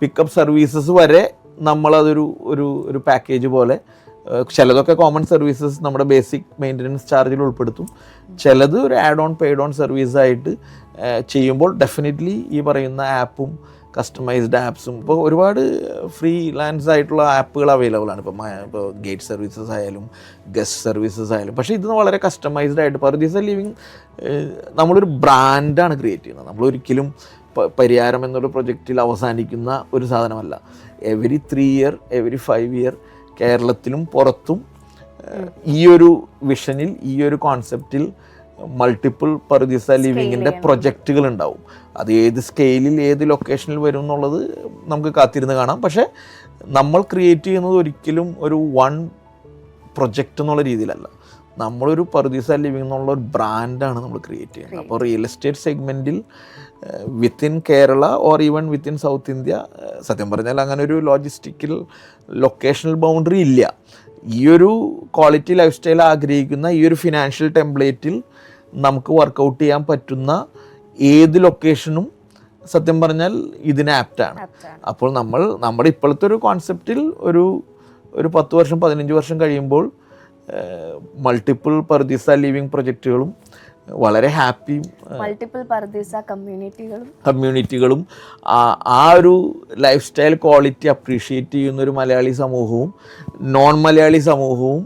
പിക്കപ്പ് സർവീസസ് വരെ നമ്മളതൊരു പാക്കേജ് പോലെ, ചിലതൊക്കെ കോമൺ സർവീസസ് നമ്മുടെ ബേസിക് മെയിൻ്റനൻസ് ചാർജിൽ ഉൾപ്പെടുത്തും, ചിലത് ഒരു ആഡ് ഓൺ പെയ്ഡ് ഓൺ സർവീസായിട്ട് ചെയ്യുമ്പോൾ ഡെഫിനറ്റ്ലി ഈ പറയുന്ന ആപ്പും കസ്റ്റമൈസ്ഡ് ആപ്സും ഇപ്പോൾ ഒരുപാട് ഫ്രീ ലാൻസ് ആയിട്ടുള്ള ആപ്പുകൾ അവൈലബിൾ ആണ്. ഇപ്പോൾ ഗേറ്റ് സർവീസസ് ആയാലും ഗസ്റ്റ് സർവീസസ് ആയാലും. പക്ഷേ ഇത് വളരെ കസ്റ്റമൈസ്ഡ് ആയിട്ട് പർദീസ ലിവിങ് നമ്മളൊരു ബ്രാൻഡാണ് ക്രിയേറ്റ് ചെയ്യുന്നത്. നമ്മളൊരിക്കലും പരിയാരം എന്നൊരു പ്രൊജക്റ്റിൽ അവസാനിക്കുന്ന ഒരു സാധനമല്ല. എവരി 3 ഇയർ എവരി 5 ഇയർ കേരളത്തിലും പുറത്തും ഈ ഒരു വിഷനിൽ ഈ ഒരു കോൺസെപ്റ്റിൽ മൾട്ടിപ്പിൾ പർദീസ ലിവിങ്ങിൻ്റെ പ്രൊജക്റ്റുകൾ ഉണ്ടാവും. അത് ഏത് സ്കെയിലിൽ ഏത് ലൊക്കേഷനിൽ വരും എന്നുള്ളത് നമുക്ക് കാത്തിരുന്ന് കാണാം. പക്ഷേ നമ്മൾ ക്രിയേറ്റ് ചെയ്യുന്നത് ഒരിക്കലും ഒരു വൺ പ്രൊജക്റ്റ് എന്നുള്ള രീതിയിലല്ല. നമ്മളൊരു പർദീസ ലിവിങ് എന്നുള്ള ഒരു ബ്രാൻഡാണ് നമ്മൾ ക്രിയേറ്റ് ചെയ്യുന്നത്. അപ്പോൾ റിയൽ എസ്റ്റേറ്റ് സെഗ്മെൻറ്റിൽ within Kerala or even within south India സത്യം പറഞ്ഞാൽ അങ്ങനെ ഒരു ലോജിസ്റ്റിക്കൽ ലൊക്കേഷണൽ ബൗണ്ടറി ഇല്ല. ഈ ഒരു ക്വാളിറ്റി ലൈഫ് സ്റ്റൈൽ ആഗ്രഹിക്കുന്ന ഈ ഒരു ഫിനാൻഷ്യൽ ടെംപ്ലേറ്റിൽ നമുക്ക് വർക്കൗട്ട് ചെയ്യാൻ പറ്റുന്ന ഏത് ലൊക്കേഷനും സത്യം പറഞ്ഞാൽ ഇതിന് ആപ്റ്റാണ്. അപ്പോൾ നമ്മുടെ ഇപ്പോഴത്തെ ഒരു കോൺസെപ്റ്റിൽ ഒരു 10 വർഷം 15 വർഷം കഴിയുമ്പോൾ മൾട്ടിപ്പിൾ പർദീസ ലിവിങ് പ്രൊജക്റ്റുകളും വളരെ ഹാപ്പിയും മൾട്ടിപ്പിൾ പർദീസ കമ്മ്യൂണിറ്റികളും ആ ഒരു ലൈഫ് സ്റ്റൈൽ ക്വാളിറ്റി അപ്രീഷിയേറ്റ് ചെയ്യുന്ന ഒരു മലയാളി സമൂഹവും നോൺ മലയാളി സമൂഹവും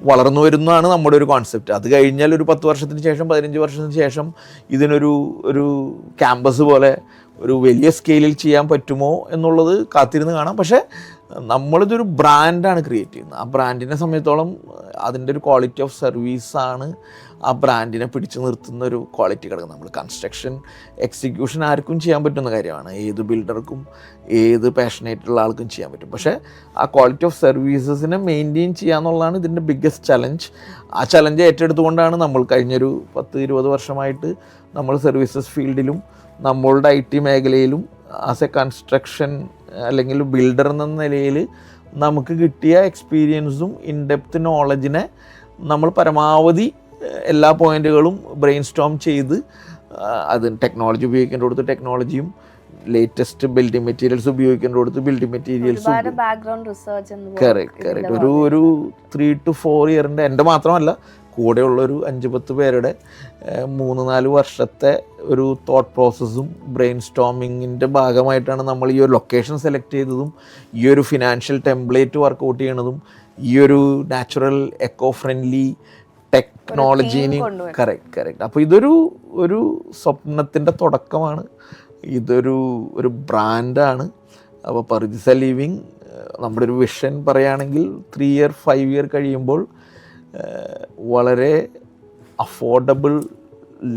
വളർന്നു വരുന്നതാണ് നമ്മുടെ ഒരു കോൺസെപ്റ്റ്. അത് കഴിഞ്ഞാൽ ഒരു 10 വർഷത്തിന് ശേഷം 15 വർഷത്തിന് ശേഷം ഇതിനൊരു ക്യാമ്പസ് പോലെ ഒരു വലിയ സ്കെയിലിൽ ചെയ്യാൻ പറ്റുമോ എന്നുള്ളത് കാത്തിരുന്ന് കാണാം. പക്ഷേ നമ്മളിതൊരു ബ്രാൻഡാണ് ക്രിയേറ്റ് ചെയ്യുന്നത്. ആ ബ്രാൻഡിനെ സംബന്ധിച്ചോളം അതിൻ്റെ ഒരു ക്വാളിറ്റി ഓഫ് സർവീസാണ് ആ ബ്രാൻഡിനെ പിടിച്ചു നിർത്തുന്ന ഒരു ക്വാളിറ്റി കിടക്കുന്നത്. നമ്മൾ കൺസ്ട്രക്ഷൻ എക്സിക്യൂഷൻ ആർക്കും ചെയ്യാൻ പറ്റുന്ന കാര്യമാണ്. ഏത് ബിൽഡർക്കും ഏത് പാഷനേറ്റുള്ള ആൾക്കും ചെയ്യാൻ പറ്റും. പക്ഷേ ആ ക്വാളിറ്റി ഓഫ് സർവീസസിനെ മെയിൻറ്റെയിൻ ചെയ്യുക എന്നുള്ളതാണ് ഇതിൻ്റെ ബിഗ്ഗസ്റ്റ് ചലഞ്ച്. ആ ചലഞ്ച് ഏറ്റെടുത്തുകൊണ്ടാണ് നമ്മൾ കഴിഞ്ഞൊരു 10-20 വർഷമായിട്ട് നമ്മൾ സർവീസസ് ഫീൽഡിലും നമ്മളുടെ IT മേഖലയിലും ആസ് എ കൺസ്ട്രക്ഷൻ അല്ലെങ്കിൽ ബിൽഡർ എന്ന നിലയിൽ നമുക്ക് കിട്ടിയ എക്സ്പീരിയൻസും ഇൻഡെപ്ത് നോളജിനെ നമ്മൾ പരമാവധി എല്ലാ പോയിന്റുകളും ബ്രെയിൻ സ്റ്റോം ചെയ്ത് അത് ടെക്നോളജി ഉപയോഗിക്കേണ്ടടുത്ത് ടെക്നോളജിയും ലേറ്റസ്റ്റ് ബിൽഡിംഗ് മെറ്റീരിയൽസ് ഉപയോഗിക്കേണ്ടടുത്ത് ബിൽഡിംഗ് മെറ്റീരിയൽസും കറക്റ്റ് ഒരു 3 to 4 ഇയറിൻ്റെ എൻ്റെ മാത്രമല്ല കൂടെയുള്ളൊരു 5-10 പേരുടെ 3-4 വർഷത്തെ ഒരു തോട്ട് പ്രോസസ്സും ബ്രെയിൻ സ്റ്റോമിങ്ങിൻ്റെ ഭാഗമായിട്ടാണ് നമ്മൾ ഈ ഒരു ലൊക്കേഷൻ സെലക്ട് ചെയ്തതും ഈ ഒരു ഫിനാൻഷ്യൽ ടെംപ്ലേറ്റ് വർക്കൗട്ട് ചെയ്യണതും ഈ ഒരു നാച്ചുറൽ എക്കോ ഫ്രണ്ട്ലി ടെക്നോളജീനെ കറക്റ്റ്. അപ്പോൾ ഇതൊരു സ്വപ്നത്തിൻ്റെ തുടക്കമാണ്. ഒരു ബ്രാൻഡാണ്. അപ്പോൾ പർദീസ ലിവിങ് നമ്മുടെ ഒരു വിഷൻ പറയുകയാണെങ്കിൽ 3 ഇയർ 5 ഇയർ കഴിയുമ്പോൾ വളരെ അഫോർഡബിൾ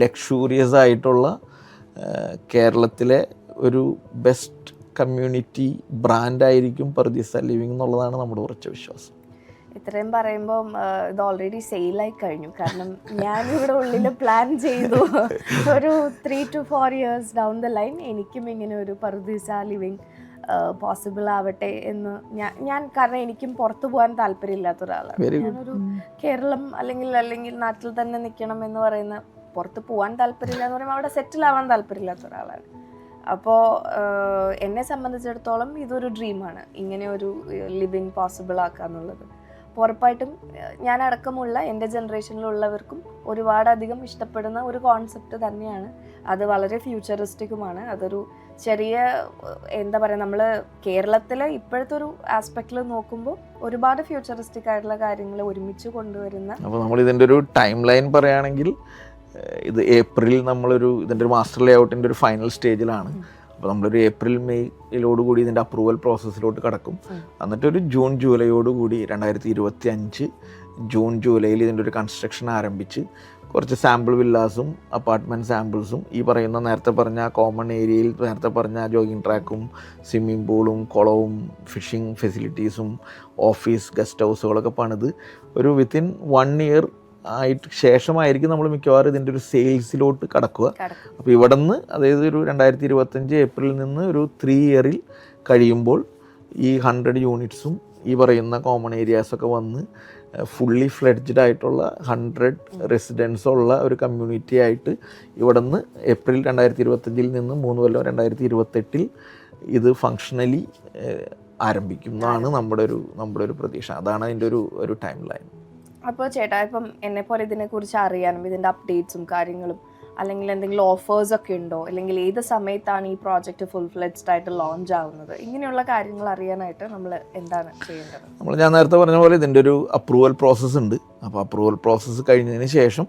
ലക്ഷൂറിയസ് ആയിട്ടുള്ള കേരളത്തിലെ ഒരു ബെസ്റ്റ് കമ്മ്യൂണിറ്റി ബ്രാൻഡായിരിക്കും പർദീസ ലിവിങ് എന്നുള്ളതാണ് നമ്മുടെ ഉറച്ച വിശ്വാസം. ഇത്രയും പറയുമ്പോൾ ഇത് ഓൾറെഡി സെയിലായി കഴിഞ്ഞു. കാരണം ഞാനിവിടെ ഉള്ളിൽ പ്ലാൻ ചെയ്തു ഒരു 3 to 4 years down the line എനിക്കും ഇങ്ങനെ ഒരു പർദീസ ലിവിങ് പോസിബിൾ ആവട്ടെ എന്ന് ഞാൻ കാരണം എനിക്കും പുറത്തു പോകാൻ താല്പര്യമില്ലാത്ത ഒരാളാണ്. ഞാനൊരു കേരളം അല്ലെങ്കിൽ നാട്ടിൽ തന്നെ നിൽക്കണം എന്ന് പറയുന്ന, പുറത്ത് പോകാൻ താല്പര്യമില്ല എന്ന് പറയുമ്പോൾ അവിടെ സെറ്റിൽ ആവാൻ താല്പര്യമില്ലാത്ത ഒരാളാണ്. അപ്പോൾ എന്നെ സംബന്ധിച്ചിടത്തോളം ഇതൊരു ഡ്രീമാണ്, ഇങ്ങനെ ഒരു ലിവിങ് പോസിബിൾ ആക്കുക എന്നുള്ളത്. ഉറപ്പായിട്ടും ഞാൻ അടക്കമുള്ള എൻ്റെ ജനറേഷനിലുള്ളവർക്കും ഒരുപാടധികം ഇഷ്ടപ്പെടുന്ന ഒരു കോൺസെപ്റ്റ് തന്നെയാണ്. അത് വളരെ ഫ്യൂച്ചറിസ്റ്റിക്കുമാണ്. അതൊരു ചെറിയ എന്താ പറയുക, നമ്മൾ കേരളത്തിലെ ഇപ്പോഴത്തെ ഒരു ആസ്പെക്റ്റിൽ നോക്കുമ്പോൾ ഒരുപാട് ഫ്യൂച്ചറിസ്റ്റിക് ആയിട്ടുള്ള കാര്യങ്ങൾ ഒരുമിച്ച് കൊണ്ടുവരുന്ന. അപ്പോൾ നമ്മൾ ഇതിൻ്റെ ഒരു ടൈം ലൈൻ പറയുകയാണെങ്കിൽ ഇത് ഏപ്രിൽ ഇതിൻ്റെ ഒരു മാസ്റ്റർ ലേഔട്ടിൻ്റെ ഒരു ഫൈനൽ സ്റ്റേജിലാണ്. അപ്പോൾ നമ്മളൊരു April May-ോടുകൂടി ഇതിൻ്റെ അപ്രൂവൽ പ്രോസസ്സിലോട്ട് കടക്കും. എന്നിട്ടൊരു June July-ോടുകൂടി 2025 June July-ൽ ഇതിൻ്റെ ഒരു കൺസ്ട്രക്ഷൻ ആരംഭിച്ച് കുറച്ച് സാമ്പിൾ വില്ലാസും അപ്പാർട്ട്മെൻറ്റ് സാമ്പിൾസും ഈ പറയുന്ന നേരത്തെ പറഞ്ഞ കോമൺ ഏരിയയിൽ നേരത്തെ പറഞ്ഞ ജോഗിങ് ട്രാക്കും സ്വിമ്മിംഗ് പൂളും കുളവും ഫിഷിംഗ് ഫെസിലിറ്റീസും ഓഫീസ് ഗസ്റ്റ് ഹൗസുകളൊക്കെ പണിത് ഒരു വിത്തിൻ 1 ഇയർ ആയിട്ട് ശേഷമായിരിക്കും നമ്മൾ മിക്കവാറും ഇതിൻ്റെ ഒരു സെയിൽസിലോട്ട് കടക്കുക. അപ്പോൾ ഇവിടെ നിന്ന് അതായത് ഒരു 2025 ഏപ്രിലിൽ നിന്ന് ഒരു 3 ഇയറിൽ കഴിയുമ്പോൾ ഈ 100 യൂണിറ്റ്സും ഈ പറയുന്ന കോമൺ ഏരിയാസൊക്കെ വന്ന് ഫുള്ളി ഫ്ലെഡ്ജ്ഡ് ആയിട്ടുള്ള 100 റെസിഡൻസ് ഉള്ള ഒരു കമ്മ്യൂണിറ്റി ആയിട്ട് ഇവിടെ നിന്ന് ഏപ്രിൽ 2025 നിന്ന് 3 കൊല്ലം 2028 ഇത് ഫങ്ഷണലി ആരംഭിക്കുന്നതാണ് നമ്മുടെ ഒരു പ്രതീക്ഷ. അതാണ് അതിൻ്റെ ഒരു ടൈം ലൈൻ. അപ്പോൾ ചേട്ടാ, ഇപ്പം എന്നെപ്പോലെ ഇതിനെക്കുറിച്ച് അറിയാനും ഇതിൻ്റെ അപ്ഡേറ്റ്സും കാര്യങ്ങളും അല്ലെങ്കിൽ എന്തെങ്കിലും ഓഫേഴ്സ് ഒക്കെ ഉണ്ടോ, അല്ലെങ്കിൽ ഏത് സമയത്താണ് ഈ പ്രോജക്റ്റ് ഫുൾ ഫ്ലെഡ്ജ്ഡ് ആയിട്ട് ലോഞ്ച് ആവുന്നത്, ഇങ്ങനെയുള്ള കാര്യങ്ങൾ അറിയാനായിട്ട് നമ്മൾ എന്താണ് ചെയ്യേണ്ടത്? ഞാൻ നേരത്തെ പറഞ്ഞ പോലെ ഇതിൻ്റെ ഒരു അപ്രൂവൽ പ്രോസസ്സ് ഉണ്ട്. അപ്പോൾ അപ്രൂവൽ പ്രോസസ്സ് കഴിഞ്ഞതിന് ശേഷം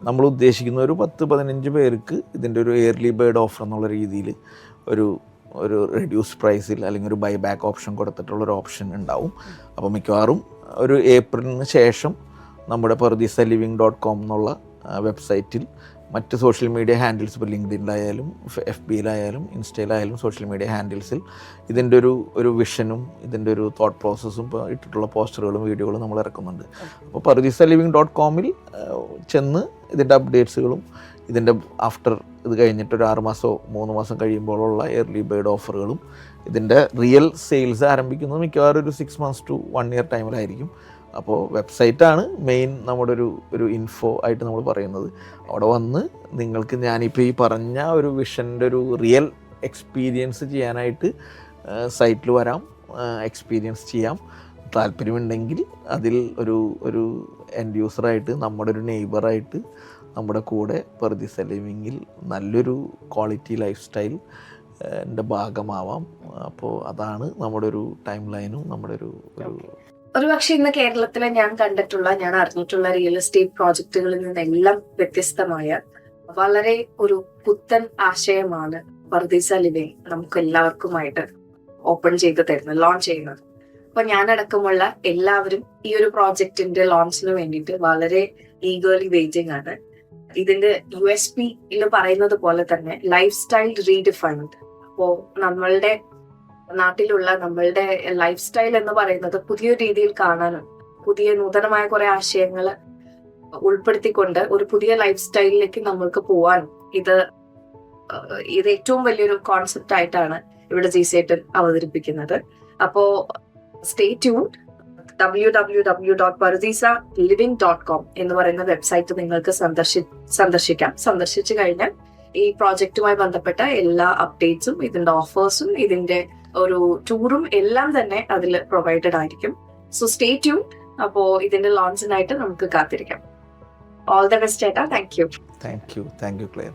നമ്മൾ ഉദ്ദേശിക്കുന്ന ഒരു 10-15 പേർക്ക് ഇതിൻ്റെ ഒരു ഇയർലി ബേർഡ് ഓഫർ എന്നുള്ള രീതിയിൽ ഒരു റെഡ്യൂസ് പ്രൈസിൽ അല്ലെങ്കിൽ ഒരു ബൈ ബാക്ക് ഓപ്ഷൻ കൊടുത്തിട്ടുള്ളൊരു ഓപ്ഷൻ ഉണ്ടാവും. അപ്പോൾ മിക്കവാറും ഒരു ഏപ്രിലിന് ശേഷം നമ്മുടെ pardeesalivinc.com എന്നുള്ള വെബ്സൈറ്റിൽ മറ്റ് സോഷ്യൽ മീഡിയ ഹാൻഡിൽസ്, ഇപ്പോൾ ലിങ്ക്ഡിനിലായാലും FBയിലായാലും ഇൻസ്റ്റയിലായാലും സോഷ്യൽ മീഡിയ ഹാൻഡിൽസിൽ ഇതിൻ്റെ ഒരു വിഷനും ഇതിൻ്റെ ഒരു തോട്ട് പ്രോസസ്സും ഇപ്പോൾ ഇട്ടിട്ടുള്ള പോസ്റ്ററുകളും വീഡിയോകളും നമ്മൾ ഇറക്കുന്നുണ്ട്. അപ്പോൾ pardeesalivinc.comൽ ചെന്ന് ഇതിൻ്റെ അപ്ഡേറ്റ്സുകളും ഇതിൻ്റെ ആഫ്റ്റർ ഇത് കഴിഞ്ഞിട്ട് ഒരു 6 മാസമോ 3 മാസം കഴിയുമ്പോഴുള്ള ഇയർലി ബേർഡ് ഓഫറുകളും ഇതിൻ്റെ റിയൽ സെയിൽസ് ആരംഭിക്കുന്നത് മിക്കവാറും ഒരു 6 months to 1 year ടൈമിലായിരിക്കും. അപ്പോൾ വെബ്സൈറ്റാണ് മെയിൻ നമ്മുടെ ഒരു ഇൻഫോ ആയിട്ട് നമ്മൾ പറയുന്നത്. അവിടെ വന്ന് നിങ്ങൾക്ക് ഞാനിപ്പോൾ ഈ പറഞ്ഞ ഒരു വിഷൻ്റെ ഒരു റിയൽ എക്സ്പീരിയൻസ് ചെയ്യാനായിട്ട് സൈറ്റിൽ വരാം, എക്സ്പീരിയൻസ് ചെയ്യാം. താല്പര്യമുണ്ടെങ്കിൽ അതിൽ ഒരു എൻഡ് യൂസറായിട്ട് നമ്മുടെ ഒരു നെയ്ബറായിട്ട് നമ്മുടെ കൂടെ പർദീസ ലിവിങ്ങിൽ നല്ലൊരു ക്വാളിറ്റി ലൈഫ് സ്റ്റൈൽ ൻ്റെ ഭാഗമാവാം. അപ്പോൾ അതാണ് നമ്മുടെ ഒരു ടൈം ലൈനും നമ്മുടെ ഒരുപക്ഷെ ഇന്ന് കേരളത്തിലെ ഞാൻ അറിഞ്ഞിട്ടുള്ള റിയൽ എസ്റ്റേറ്റ് പ്രോജക്റ്റുകളിൽ നിന്നെല്ലാം വ്യത്യസ്തമായ വളരെ ഒരു പുത്തൻ ആശയമാണ് പർദീസ ലിവിങ് നമുക്ക് എല്ലാവർക്കുമായിട്ട് ഓപ്പൺ ചെയ്ത് തരുന്നത്, ലോഞ്ച് ചെയ്യുന്നത്. അപ്പൊ ഞാനടക്കമുള്ള എല്ലാവരും ഈ ഒരു പ്രോജക്റ്റിന്റെ ലോഞ്ചിന് വേണ്ടിയിട്ട് വളരെ ഈഗർലി വെയിറ്റിംഗ് ആണ്. ഇതിന്റെ USP പറയുന്നത് പോലെ തന്നെ ലൈഫ് സ്റ്റൈൽ റീഡിഫൈൻഡ്. അപ്പോ നമ്മളുടെ നാട്ടിലുള്ള നമ്മളുടെ ലൈഫ് സ്റ്റൈൽ എന്ന് പറയുന്നത് പുതിയ രീതിയിൽ കാണാനും പുതിയ നൂതനമായ കുറെ ആശയങ്ങൾ ഉൾപ്പെടുത്തിക്കൊണ്ട് ഒരു പുതിയ ലൈഫ് സ്റ്റൈലിലേക്ക് നമ്മൾക്ക് പോവാനും ഇത് ഏറ്റവും വലിയൊരു കോൺസെപ്റ്റ് ആയിട്ടാണ് ഇവിടെ ജിസേട്ടൻ അവതരിപ്പിക്കുന്നത്. അപ്പോ സ്റ്റേ ട്യൂൺഡ്. www.pardeesaliving.com എന്ന് പറയുന്ന വെബ്സൈറ്റ് നിങ്ങൾക്ക് സന്ദർശിക്കാം. സന്ദർശിച്ചു കഴിഞ്ഞാൽ ഈ പ്രോജക്റ്റുമായി ബന്ധപ്പെട്ട എല്ലാ അപ്ഡേറ്റ്സും ഇതിന്റെ ഓഫേഴ്സും ഇതിന്റെ ഒരു ടൂറും എല്ലാം തന്നെ അതിൽ പ്രൊവൈഡഡ് ആയിരിക്കും. So stay tuned. അപ്പോ ഇതിന്റെ ലോഞ്ചിനായിട്ട് നമുക്ക് കാത്തിരിക്കാം. ഓൾ ദ ബെസ്റ്റ് ചേട്ടാ. Thank you. Thank you Clare.